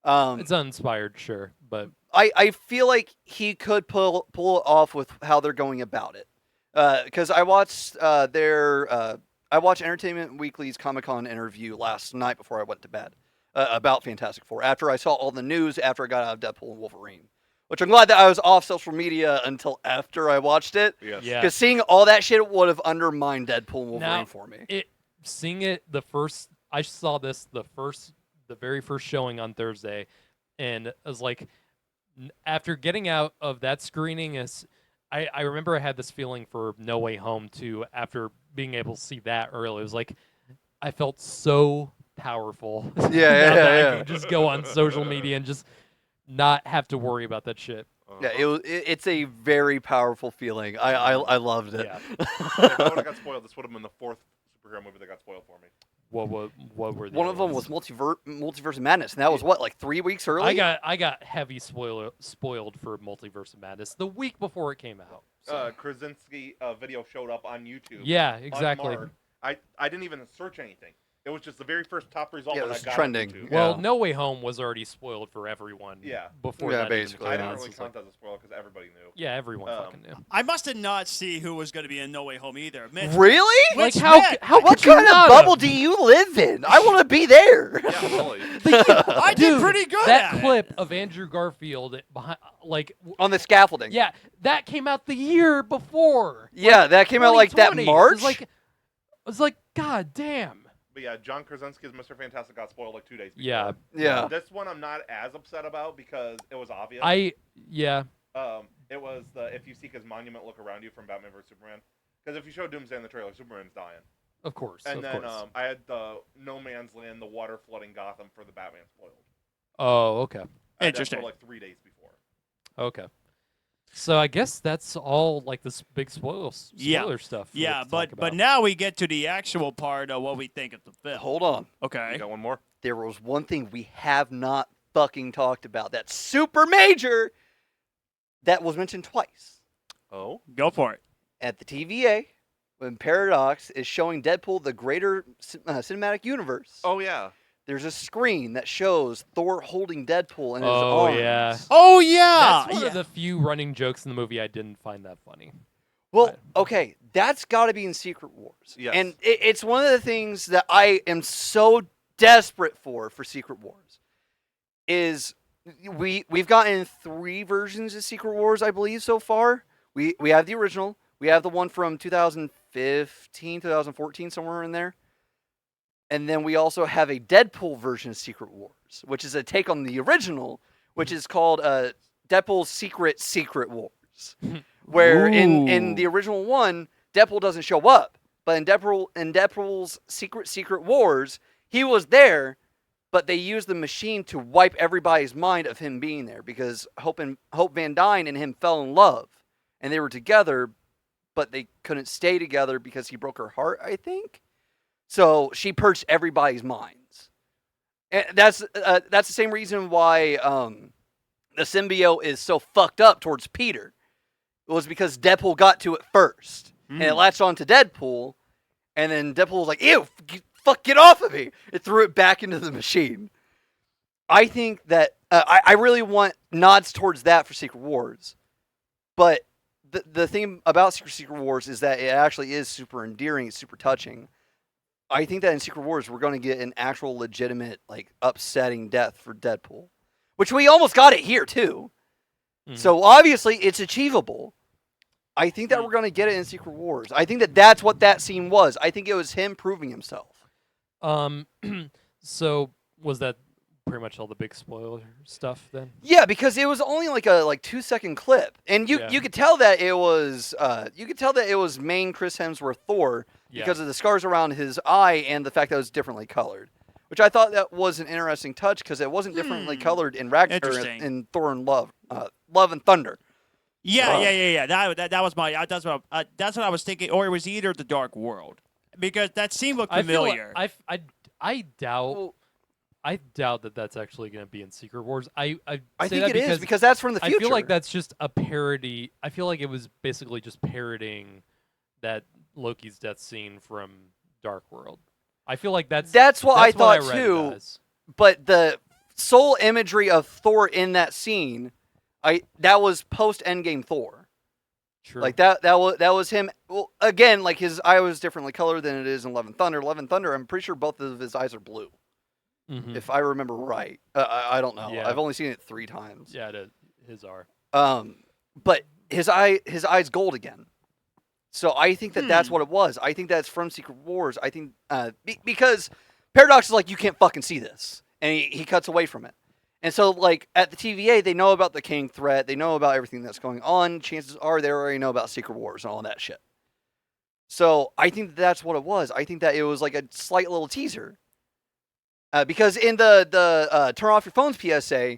It's uninspired, sure, but I feel like he could pull it off with how they're going about it. Because I watched I watched Entertainment Weekly's Comic-Con interview last night before I went to bed about Fantastic Four. After I saw all the news after I got out of Deadpool and Wolverine, which I'm glad that I was off social media until after I watched it. Yes. yeah. Because seeing all that shit would have undermined Deadpool and Wolverine Now, for me. Seeing it I saw this the very first showing on Thursday, and I was like, after getting out of that screening, I remember I had this feeling for No Way Home too. After being able to see that early, it was like I felt so powerful. Yeah, now yeah, that I yeah. could just go on social media and just not have to worry about that shit. Yeah, it's a very powerful feeling. I loved it. Yeah. If I would have got spoiled, this would have been the fourth superhero movie that got spoiled for me. What were the One other of them ones? was Multiverse of Madness, and that was what, like 3 weeks early? I got heavy spoiled for Multiverse of Madness the week before it came out. So. Krasinski video showed up on YouTube. Yeah, exactly. unmarked. I didn't even search anything. It was just the very first top result Yeah, it when was I got trending. on YouTube. Well, Yeah. No Way Home was already spoiled for everyone. Yeah. Before Yeah, that basically, I even came didn't out. really So it's count like, that as a spoiler because everybody knew. yeah, everyone Um, fucking knew. I must have not see who was going to be in No Way Home either. Mitch, Really? Like Which how Matt? how What could you kind of not bubble have? do you live in? I want to be there. Yeah, really. I did Dude, pretty good that at it. clip of Andrew Garfield behind, like, On the scaffolding. yeah, that came out the year before. Yeah, that came out like that 2020. March. It was like, god damn. But yeah, John Krasinski as Mr. Fantastic got spoiled like 2 days before. Yeah, Yeah. This one I'm not as upset about because it was obvious. yeah. It was the if you seek his monument, look around you from Batman vs Superman. Because if you show Doomsday in the trailer, Superman's dying. Of course. And of then course. I had the No Man's Land, the water flooding Gotham for the Batman spoiled. Oh, okay. I had that Interesting. for like 3 days before. Okay. So I guess that's all like this big spoiler Yeah. stuff. we Yeah, have to but talk but about. now we get to the actual part of what we think of the film. Hold on. Okay. You got one more? There was one thing we have not fucking talked about that's super major that was mentioned twice. Oh? Go for it. At the TVA, when Paradox is showing Deadpool the greater cinematic universe, Oh, yeah. there's a screen that shows Thor holding Deadpool in his Oh, arms. yeah. Oh yeah. That's one of the few running jokes in the movie I didn't find that funny. Well, Right. okay, that's got to be in Secret Wars. Yes. And it's one of the things that I am so desperate for Secret Wars is we've gotten 3 versions of Secret Wars, I believe, so far. We have the original. We have the one from 2015, 2014, somewhere in there. And then we also have a Deadpool version of Secret Wars, which is a take on the original, which is called Deadpool's Secret Wars. Where in Ooh. the original one, Deadpool doesn't show up. But in Deadpool's Secret Wars, he was there, but they used the machine to wipe everybody's mind of him being there because Hope Van Dyne and him fell in love. And they were together, but they couldn't stay together because he broke her heart, I think. So she purged everybody's minds. And that's the same reason why the symbiote is so fucked up towards Peter. It was because Deadpool got to it first. And it latched on to Deadpool. And then Deadpool was like, ew, fuck, get off of me. It threw it back into the machine. I think that I really want nods towards that for Secret Wars. But the thing about Secret Wars is that it actually is super endearing. It's super touching. I think that in Secret Wars, we're going to get an actual legitimate, like, upsetting death for Deadpool. Which we almost got it here, too. Mhm. So, obviously, it's achievable. I think that we're going to get it in Secret Wars. I think that that's what that scene was. I think it was him proving himself. So was that pretty much all the big spoiler stuff then? Yeah, because it was only like a 2-second clip, and you could tell that it was main Chris Hemsworth Thor because of the scars around his eye and the fact that it was differently colored, which I thought that was an interesting touch because it wasn't differently colored in Interesting. in Thor and Love and Thunder. Yeah. That was my. That's what I was thinking. Or it was either the Dark World, because that scene looked familiar. I doubt. I doubt that that's actually going to be in Secret Wars. I think it is because that's from the future. I feel like that's just a parody. I feel like it was basically just parodying that Loki's death scene from Dark World. I feel like that's what I thought read it too. as. But the sole imagery of Thor in that scene, that was post Endgame Thor. True. Like that was him. Well, again, like his eye was differently colored than it is in Love and Thunder. Love and Thunder, I'm pretty sure both of his eyes are blue. Mhm. If I remember right. I don't know. Yeah. I've only seen it 3 times. Yeah, his are. But his eye's gold again. So I think that that's what it was. I think that's from Secret Wars. I think because Paradox is like, you can't fucking see this, and he cuts away from it. And so, like, at the TVA, they know about the King threat. They know about everything that's going on. Chances are they already know about Secret Wars and all that shit. So I think that's what it was. I think that it was like a slight little teaser. Because in the turn off your phones PSA,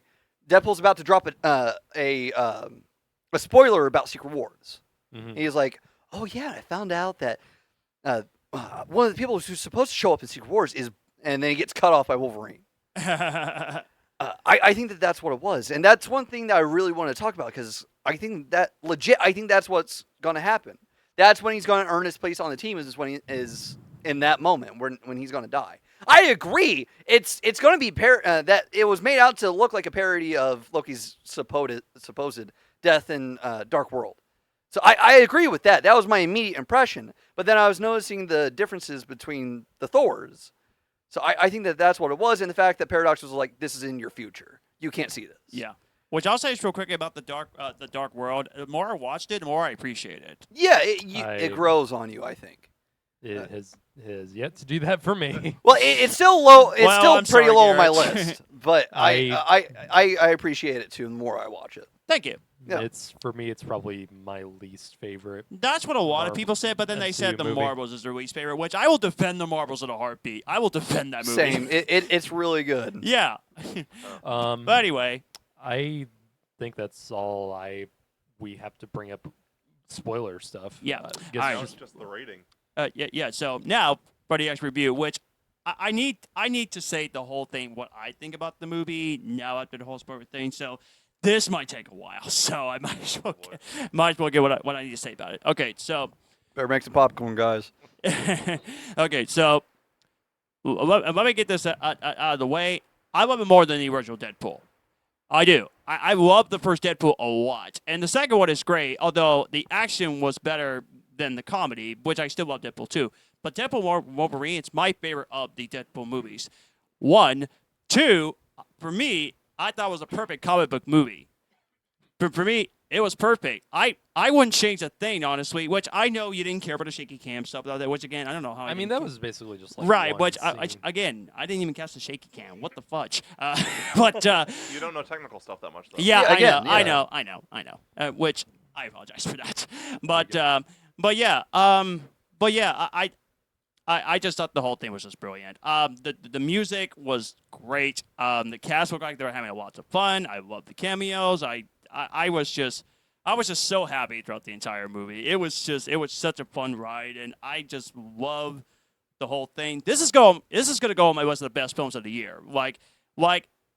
Deadpool's about to drop a spoiler about Secret Wars. Mhm. And he's like, "Oh yeah, I found out that one of the people who's supposed to show up in Secret Wars is," and then he gets cut off by Wolverine. I think that that's what it was, and that's one thing that I really want to talk about because I think that legit. I think that's what's going to happen. That's when he's going to earn his place on the team. Is when he is in that moment when he's going to die. I agree. It's going to be that it was made out to look like a parody of Loki's supposed death in Dark World. So I agree with that. That was my immediate impression. But then I was noticing the differences between the Thors. So I think that that's what it was, and the fact that Paradox was like, "This is in your future. You can't see this." Yeah. Which I'll say is real quick about the Dark World. The more I watched it, the more I appreciate it. Yeah, it grows on you. I think. It has yet to do that for me. Well, it's still low. It's Well, still I'm pretty sorry, low on my Garrett. list, but I appreciate it too. The more I watch it. Thank you. Yeah. For me, it's probably my least favorite. That's what a lot of people said, but then they said MCU the movie. Marvels is their least favorite, which I will defend the Marvels in a heartbeat. I will defend that movie. Same. It's really good. Yeah. But But anyway, I think that's all we have to bring up spoiler stuff. Yeah. Guess All right. That just- was just the rating. yeah. So now, Buddy X review, which I need to say the whole thing, what I think about the movie now after the whole spoiler thing. So this might take a while. So I might as well get what I need to say about it. Okay. So. Better make some popcorn, guys. Okay, so let me get this out of the way. I love it more than the original Deadpool. I do. I love the first Deadpool a lot. And the second one is great, although the action was better than the comedy, which I still love Deadpool 2. But Deadpool and Wolverine, it's my favorite of the Deadpool movies. 1. 2, for me, I thought it was a perfect comic book movie. For me, it was perfect. I wouldn't change a thing, honestly, which I know you didn't care about the shaky cam stuff, which, again, I don't know how. I mean, that was basically just like right, one which, scene. again, I didn't even catch the shaky cam. What the fudge? But, You don't know technical stuff that much, though. yeah, Yeah, again, I yeah. know. Which, I apologize for that. But yeah, I just thought the whole thing was just brilliant. The music was great. The cast looked like they were having lots of fun. I loved the cameos. I was just so happy throughout the entire movie. It was such a fun ride, and I just love the whole thing. This is gonna go on my list of the best films of the year. Like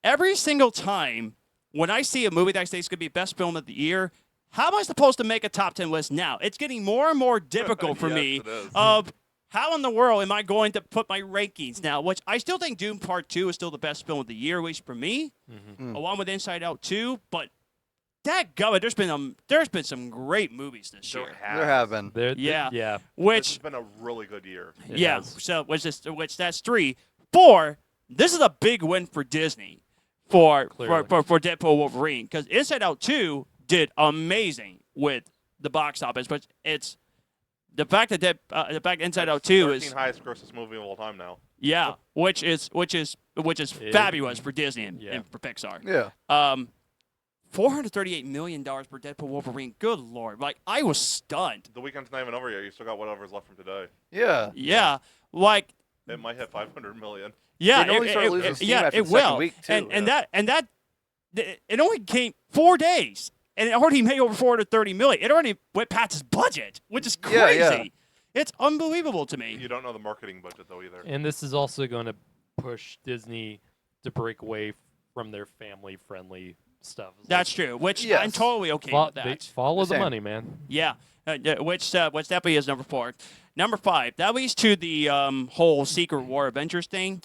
every single time when I see a movie that I say is gonna be best film of the year, how am I supposed to make a top 10 list now? It's getting more and more difficult for Yes, me it is. of how in the world am I going to put my rankings now? Which I still think Doom Part 2 is still the best film of the year, at least for me, along with Inside Out 2. But dadgummit, there's been some great movies this year. There have been. Yeah. Yeah. This Which has been a really good year. It yeah, has. so which that's 3. 4, this is a big win for Disney for Clearly. Deadpool and Wolverine, because Inside Out 2 did amazing with the box office, but it's the fact that Inside Out 2 is 13th highest grossest movie of all time now. yeah, which is fabulous for Disney and for Pixar. Yeah. $438 million for Deadpool Wolverine. Good Lord. Like, I was stunned. The weekend's not even over yet. You still got whatever's left from today. Yeah. Yeah. Like, It might hit 500 million. yeah, It only started losing steam after it the second will. week, too. It only came 4 days, and it already made over 430 million. It already went past its budget, which is crazy. Yeah. It's unbelievable to me. You don't know the marketing budget, though, either. And this is also going to push Disney to break away from their family-friendly stuff. It's That's true, which Yes. I'm totally okay like, with they that. follow the Same. money, man. Yeah, which definitely is number 4. Number 5, that leads to the whole Secret War Avengers thing.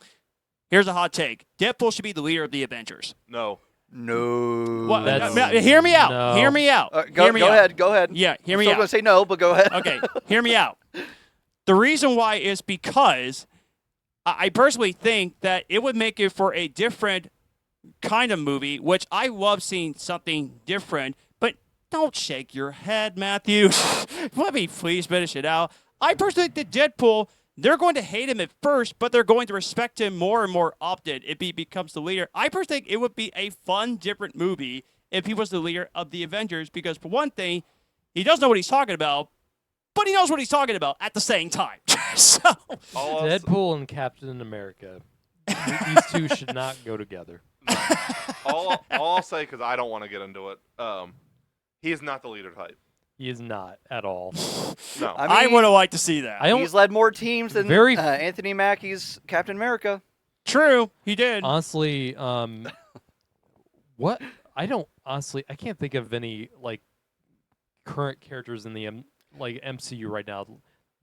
Here's a hot take: Deadpool should be the leader of the Avengers. No. No. What? That's- Hear me out. no. Hear me out. Go Hear me out. ahead. Go ahead. Yeah, hear I'm me still out. going to say no, but go ahead. Okay, hear me out. The reason why is because I personally think that it would make it for a different kind of movie, which I love seeing something different. But don't shake your head, Matthew. Let me please finish it out. I personally think that Deadpool, they're going to hate him at first, but they're going to respect him more and more often if he becomes the leader. I personally think it would be a fun, different movie if he was the leader of the Avengers, because for one thing, he does know what he's talking about, but he knows what he's talking about at the same time. So, All else- Deadpool and Captain America. These two should not go together. all I'll say, because I don't want to get into it, he is not the leader type. He is not at all. No. I would have liked to see that. I don't. He's led more teams than Very- Anthony Mackie's Captain America. True, he did. Honestly, what I don't honestly I can't think of any like current characters in the MCU right now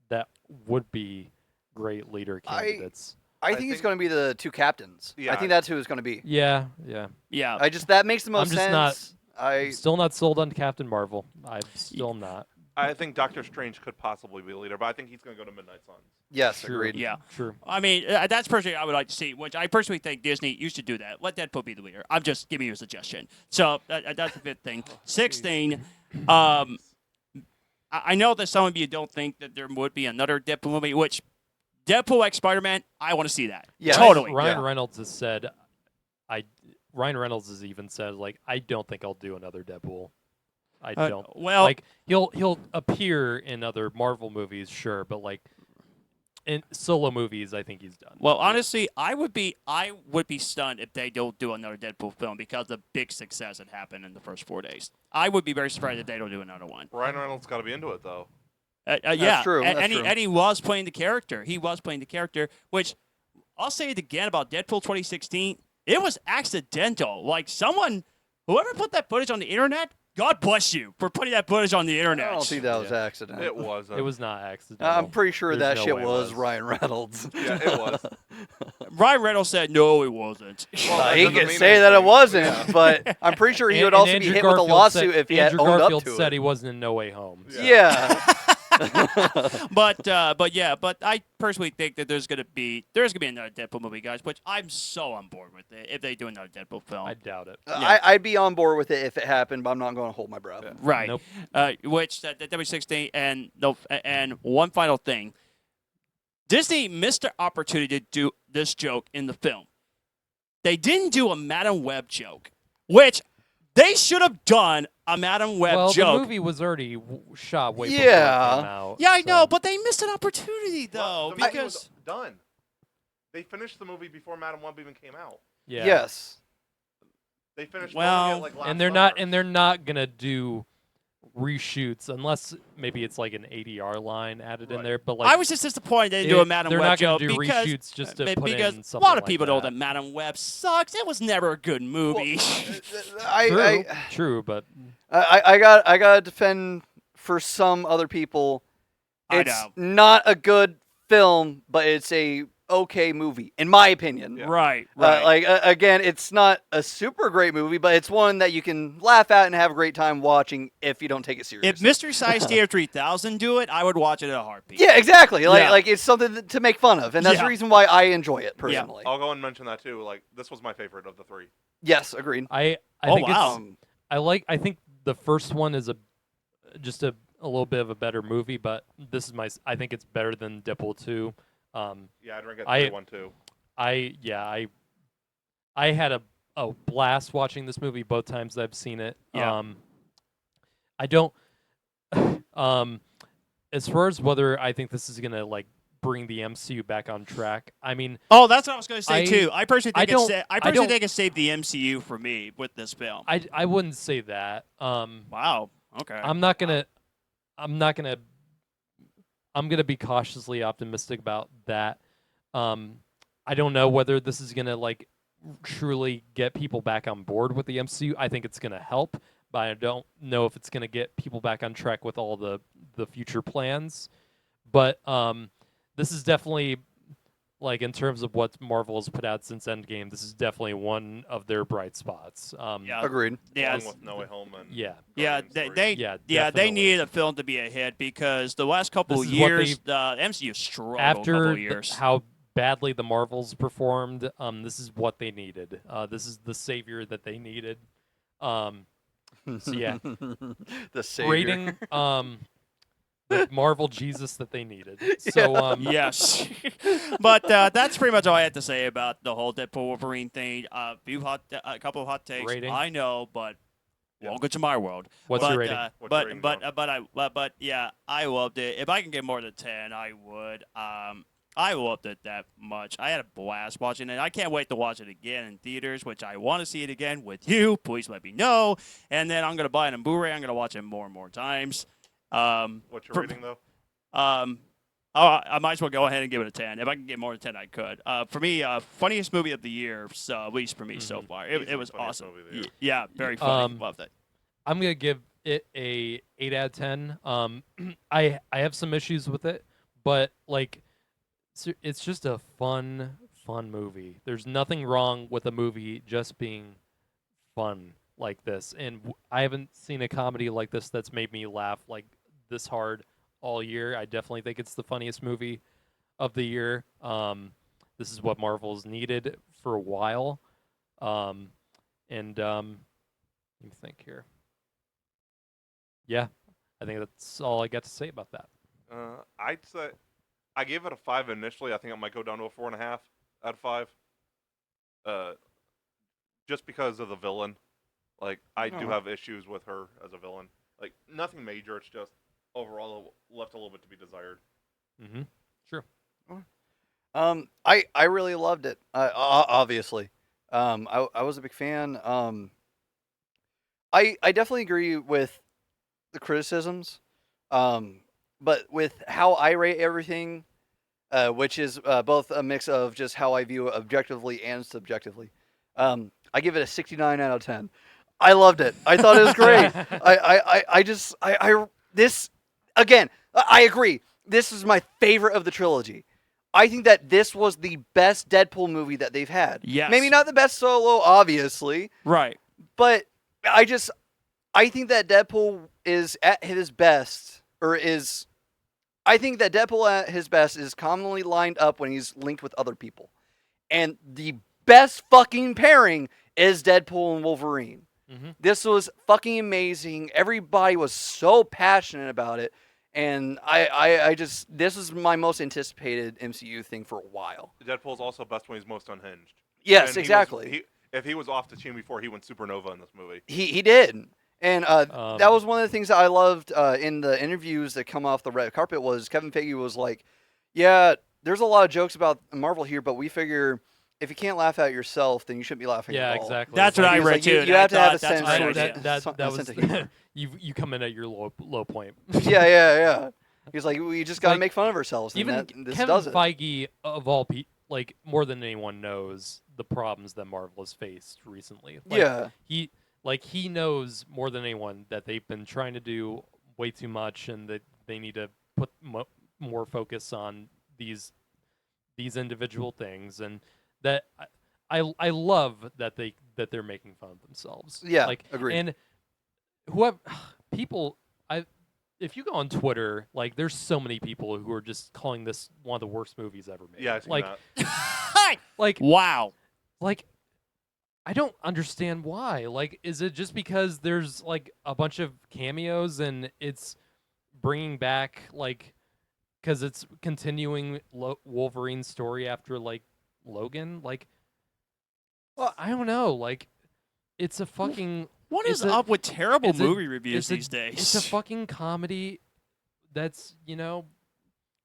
that would be great leader candidates. I think he's going to be the 2 captains. Yeah. I think that's who it's going to be. Yeah. Yeah. That makes the most I'm just sense. not- I Still not sold on Captain Marvel. I'm still not. I think Doctor Strange could possibly be the leader, but I think he's going to go to Midnight Suns. yes, True. agreed. Yeah. True. I mean, that's personally I would like to see, which I personally think Disney used to do that. Let Deadpool be the leader. I'm just giving you a suggestion. So that's the 5th thing. 6th thing, I know that some of you don't think that there would be another Deadpool movie, which Deadpool x Spider-Man, I want to see that. Yeah. Totally. Ryan Yeah. Reynolds has said, Ryan Reynolds has even said, like, I don't think I'll do another Deadpool. I don't. Well, Like, he'll appear in other Marvel movies, sure, but like in solo movies, I think he's done. well, honestly, I would be stunned if they don't do another Deadpool film because of the big success that happened in the first 4 days. I would be very surprised if they don't do another one. Ryan Reynolds got to be into it, though. Yeah, true, And, that's and, true. He, and he was playing the character. He was playing the character, which I'll say it again about Deadpool 2016. It was accidental. Like whoever put that footage on the internet, God bless you for putting that footage on the internet. I don't think that was accident. It wasn't. It was not accidental. I'm pretty sure There's that no shit way it was Ryan Reynolds. Yeah, it was. Ryan Reynolds said, no, it wasn't. Well, that He doesn't can mean say that it anything. wasn't, Yeah. but I'm pretty sure he And- would and also be Andrew hit with a Garfield lawsuit said, if he had Andrew owned Garfield up to said it. he wasn't in No Way Home. so- Yeah. But I personally think that there's gonna be another Deadpool movie, guys. Which I'm so on board with it if they do another Deadpool film. I doubt it. I'd be on board with it if it happened, but I'm not going to hold my breath. Yeah. Right. Nope. Which that W16 and one final thing. Disney missed the opportunity to do this joke in the film. They didn't do a Madam Web joke, which they should have done a Madam Web Well, joke. the movie was already shot way before Yeah. it came out. Yeah, I know, so- but they missed an opportunity though Well, the movie because was done. They finished the movie before Madam Web even came out. yeah. Yes. They finished Well, filming it like last and they're summer. not gonna do reshoots unless maybe it's like an ADR line added in Right. there. But like I was just disappointed they didn't do a Madam they're Web not joke gonna do because reshoots just to put because in a something lot of like people know that. that Madam Web sucks. It was never a good movie. True, true, but I gotta defend for some other people. I It's know. not a good film, but it's a okay movie, in my opinion. Yeah. Right. Right. Again, it's not a super great movie, but it's one that you can laugh at and have a great time watching if you don't take it seriously. if Mystery Science Theater 3000 do it, I would watch it in a heartbeat. Yeah, exactly. Yeah. Like it's something to make fun of, and that's Yeah. the reason why I enjoy it personally. I'll go and mention that too. Like this was my favorite of the three. Yes, agreed. I Oh, think wow. I think the first one is just a little bit of a better movie, but I think it's better than Deadpool 2. Yeah, I'd rank it I- 1 too. I had a blast watching this movie both times I've seen it. Yeah. I don't as far as whether I think this is gonna like bring the MCU back on track. I mean, Oh, that's what I was going to say too. I personally I think don't- it saved the MCU for me with this film. I wouldn't say that. Wow. Okay. I'm gonna be cautiously optimistic about that. I don't know whether this is gonna like truly get people back on board with the MCU. I think it's gonna help, but I don't know if it's gonna get people back on track with all the future plans. But this is definitely like in terms of what Marvel has put out since Endgame. This is definitely one of their bright spots. Yeah. Agreed. yeah. Along with No Way Home and Yeah. Yeah, Guardians they, 3. they Yeah, they definitely. needed a film to be a hit because the last couple This of is what years, the MCU struggled a couple After of years. how badly the Marvels performed, this is what they needed. This is the savior that they needed. So yeah, The savior. rating the Marvel Jesus that they needed. So Yes, but that's pretty much all I had to say about the whole Deadpool Wolverine thing. A couple of hot takes. Rating? I know, but Yeah. welcome to my world. what's but, your rating? What's your rating, John? but yeah, I loved it. If I can get more than 10, I would. I loved it that much. I had a blast watching it. I can't wait to watch it again in theaters, which I want to see it again with you. Please let me know. And then I'm gonna buy it on Blu-ray. I'm gonna watch it more and more times. What's your for- rating though? I might as well go ahead and give it a 10. If I can get more than 10, I could. For me, funniest movie of the year, so at least for me so far. It Easily was funniest awesome. movie of the year. Yeah, very funny. Um, Loved it. I'm gonna give it a 8 out of 10. I have some issues with it, but like it's just a fun movie. There's nothing wrong with a movie just being fun like this, and I haven't seen a comedy like this that's made me laugh like this hard all year. I definitely think it's the funniest movie of the year. This is what Marvel's needed for a while, and let me think here. Yeah, I think that's all I got to say about that. I'd say I gave it a 5 initially. I think it might go down to a 4.5 out of 5. Just because of the villain. Like I do Oh. have issues with her as a villain. Like nothing major. It's just overall left a little bit to be desired. Mm-hmm. I really loved it. Obviously, I was a big fan. I definitely agree with the criticisms, but with how I rate everything, which is both a mix of just how I view it objectively and subjectively. I give it a 69 out of 10. I loved it. I thought it was great. This again. I agree. This is my favorite of the trilogy. I think that this was the best Deadpool movie that they've had. Yes. Maybe not the best solo, obviously, Right. but I think that Deadpool is at his best, I think that Deadpool at his best is commonly lined up when he's linked with other people. And the best fucking pairing is Deadpool and Wolverine. Mm-hmm. This was fucking amazing. Everybody was so passionate about it. And this is my most anticipated MCU thing for a while. Deadpool's also best when he's most unhinged. Yes, And he was- exactly. if he was off the chain before, he went supernova in this movie. He did. And that was one of the things that I loved in the interviews that come off the red carpet was Kevin Feige was like, yeah, there's a lot of jokes about Marvel here, but we figure if you can't laugh at yourself, then you shouldn't be laughing Yeah, at all. exactly. That's what I He's read like, too. you and have I to have a thought that's sense right of- idea. that sense was of humor. you come in at your low point. Yeah. He's like, we just got to Like, make fun of ourselves. And Even this Kevin does it. Feige, of all people, like more than anyone knows the problems that Marvel has faced recently. Like, Yeah. he knows more than anyone that they've been trying to do way too much, and that they need to put more focus on these individual things, and that I love that they're making fun of themselves. Yeah, like agreed. And whoever people, if you go on Twitter, like there's so many people who are just calling this one of the worst movies ever made. Yeah, I seen like that. like Wow. like I don't understand why. Like, is it just because there's like a bunch of cameos and it's bringing back like because it's continuing Wolverine's story after like Logan? Like, well, I don't know. Like, it's a fucking What it's is a- up with terrible it's a- movie reviews it's a- these days? It's a fucking comedy that's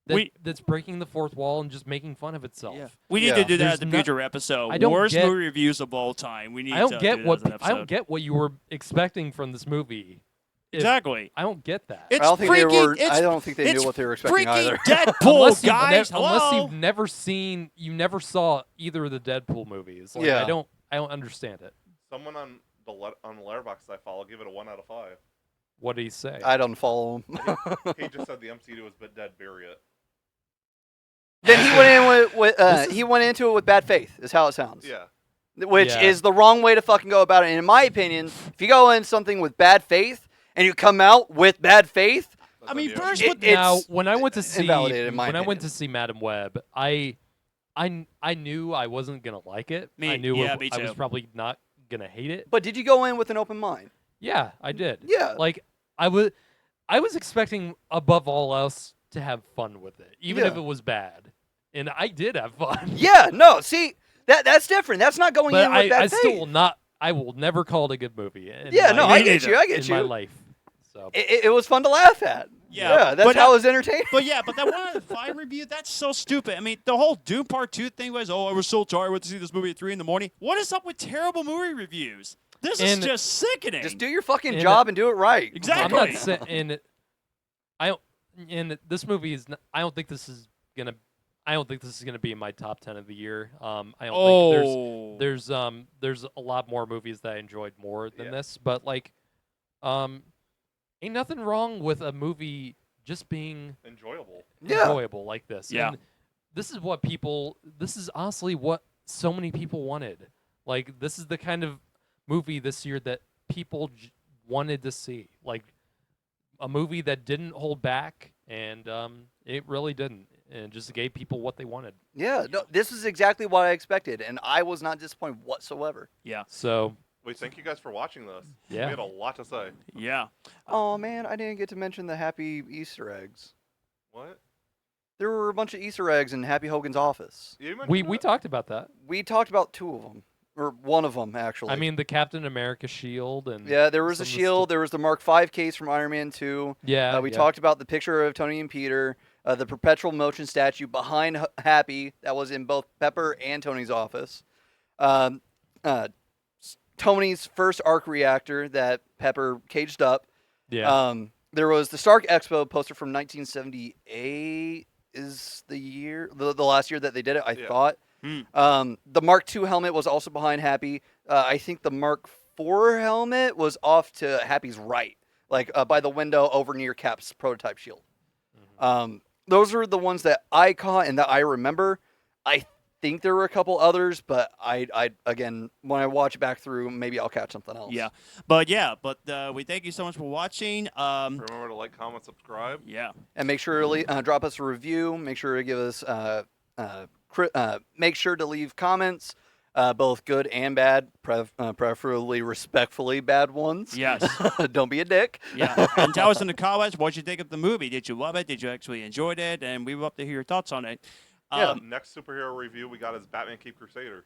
We- that's breaking the fourth wall and just making fun of itself. Yeah. We need to Yeah. do that There's as a no- future episode. I don't Worst get- movie reviews of all time. We need I don't to get do that what as an I don't episode. get what you were expecting from this movie. If- Exactly. I don't get that. It's I don't think freaking, they were. It's, I don't think they it's knew what they were expecting freaking either. Deadpool, guys. Unless Hello? you've never seen, you never saw either of the Deadpool movies. Like, Yeah. I don't understand it. Someone on the Letterboxd I follow give it a 1 out of 5. What did he say? I don't follow him. He just said the MCU was bit dead, bury it. Then he went in with This is- he went into it with bad faith. Is how it sounds. Yeah. Which Yeah. is the wrong way to fucking go about it. And in my opinion, if you go in something with bad faith and you come out with bad faith, That's I mean, on you. first It- with Now, it's when I went to see invalidated in my when I went opinion. to see Madam Web, I knew I wasn't gonna like it. I knew yeah, it, me I was too. probably not gonna hate it. but did you go in with an open mind? Yeah, I did. Yeah. Like I was expecting above all else to have fun with it, even if Yeah. it was bad, and I did have fun. Yeah, no, see, that's different. That's not going But in with bad I faith. still will not. I will never call it a good movie. In Yeah, no, my, I get you. I get in my you. life. So It was fun to laugh at. Yeah, that's but how it was entertaining. But yeah, but that 1 out of 5 review, that's so stupid. I mean, the whole Doom Part 2 thing was, oh, I was so tired. I went to see this movie at 3 in the morning. What is up with terrible movie reviews? This is And- just sickening. Just do your fucking And- job and do it right. Exactly. I'm not saying, and I don't. And this movie is. I don't think this is gonna. I don't think this is gonna be in my top 10 of the year. I don't think there's a lot more movies that I enjoyed more than Yeah. this, but like, ain't nothing wrong with a movie just being Enjoyable. Yeah. enjoyable like this. Yeah. And this is what people. This is honestly what so many people wanted. Like, this is the kind of movie this year that people wanted to see. Like, a movie that didn't hold back, and it really didn't, and just gave people what they wanted. Yeah, no, this is exactly what I expected, and I was not disappointed whatsoever. Yeah. So, Wait, thank you guys for watching this. yeah. We had a lot to say. Yeah. Oh man, I didn't get to mention the Happy Easter eggs. What? There were a bunch of Easter eggs in Happy Hogan's office. You mentioned We that? talked about that. We talked about 2 of them, or 1 of them actually. I mean, the Captain America shield, and yeah, there was a some of the shield. stuff- There was the Mark V case from Iron Man 2. Yeah, We yeah. talked about the picture of Tony and Peter, the perpetual motion statue behind Happy that was in both Pepper and Tony's office. Tony's first arc reactor that Pepper caged up. Yeah. There was the Stark Expo poster from 1978 is the year, the last year that they did it, I Yeah. thought. Hmm. The Mark II helmet was also behind Happy. I think the Mark IV helmet was off to Happy's right, like by the window over near Cap's prototype shield. Those are the ones that I caught and that I remember. I think there were a couple others, but I again, when I watch it back through, maybe I'll catch something else. Yeah. But we thank you so much for watching. Remember to like, comment, subscribe. Yeah. And make sure to drop us a review. Make sure to give us make sure to leave comments, both good and bad, preferably respectfully bad ones. Yes. Don't be a dick. Yeah. And tell us in the comments what you think of the movie. Did you love it? Did you actually enjoy it? And we would love to hear your thoughts on it. Yeah. Next superhero review we got is Batman Cape Crusader.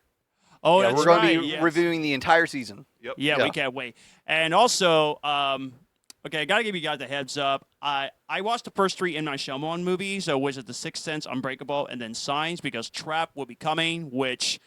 Oh, Yeah, that's we're going right. to be yes. reviewing the entire season. Yep. Yeah, Yeah. we can't wait. And also, okay, I gotta give you guys a heads up. I watched the first 3 M. Night Shyamalan movies, which is The Sixth Sense, Unbreakable, and then Signs, because Trap will be coming, which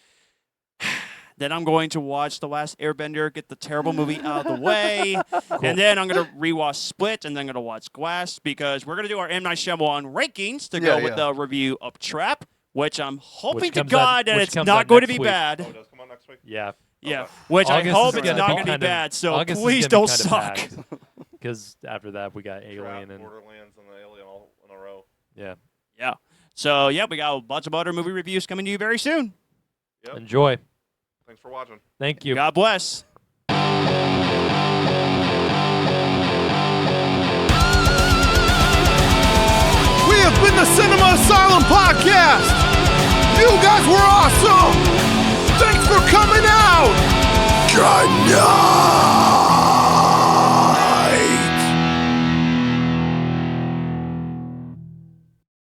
then I'm going to watch The Last Airbender, get the terrible movie out of the way, and then I'm gonna rewatch Split, and then I'm gonna watch Glass, because we're gonna do our M. Night Shyamalan rankings to go Yeah, with yeah. the review of Trap, which I'm hoping Which to comes out- God that which it's comes not out going to next be week. bad. Oh, it does come out next week? Yeah. Yeah, Okay. which I August hope is it's gonna not be going to be kind of- bad. So August is please gonna be don't kind of suck. packed, because after that we got Trap, Alien and Borderlands, and the Alien all in a row. yeah. Yeah. So, yeah, we got lots of other movie reviews coming to you very soon. Yep. Enjoy. Thanks for watching. Thank you. God bless. We have been the Cinema Asylum Podcast. You guys were awesome. Thanks for coming out. Good night.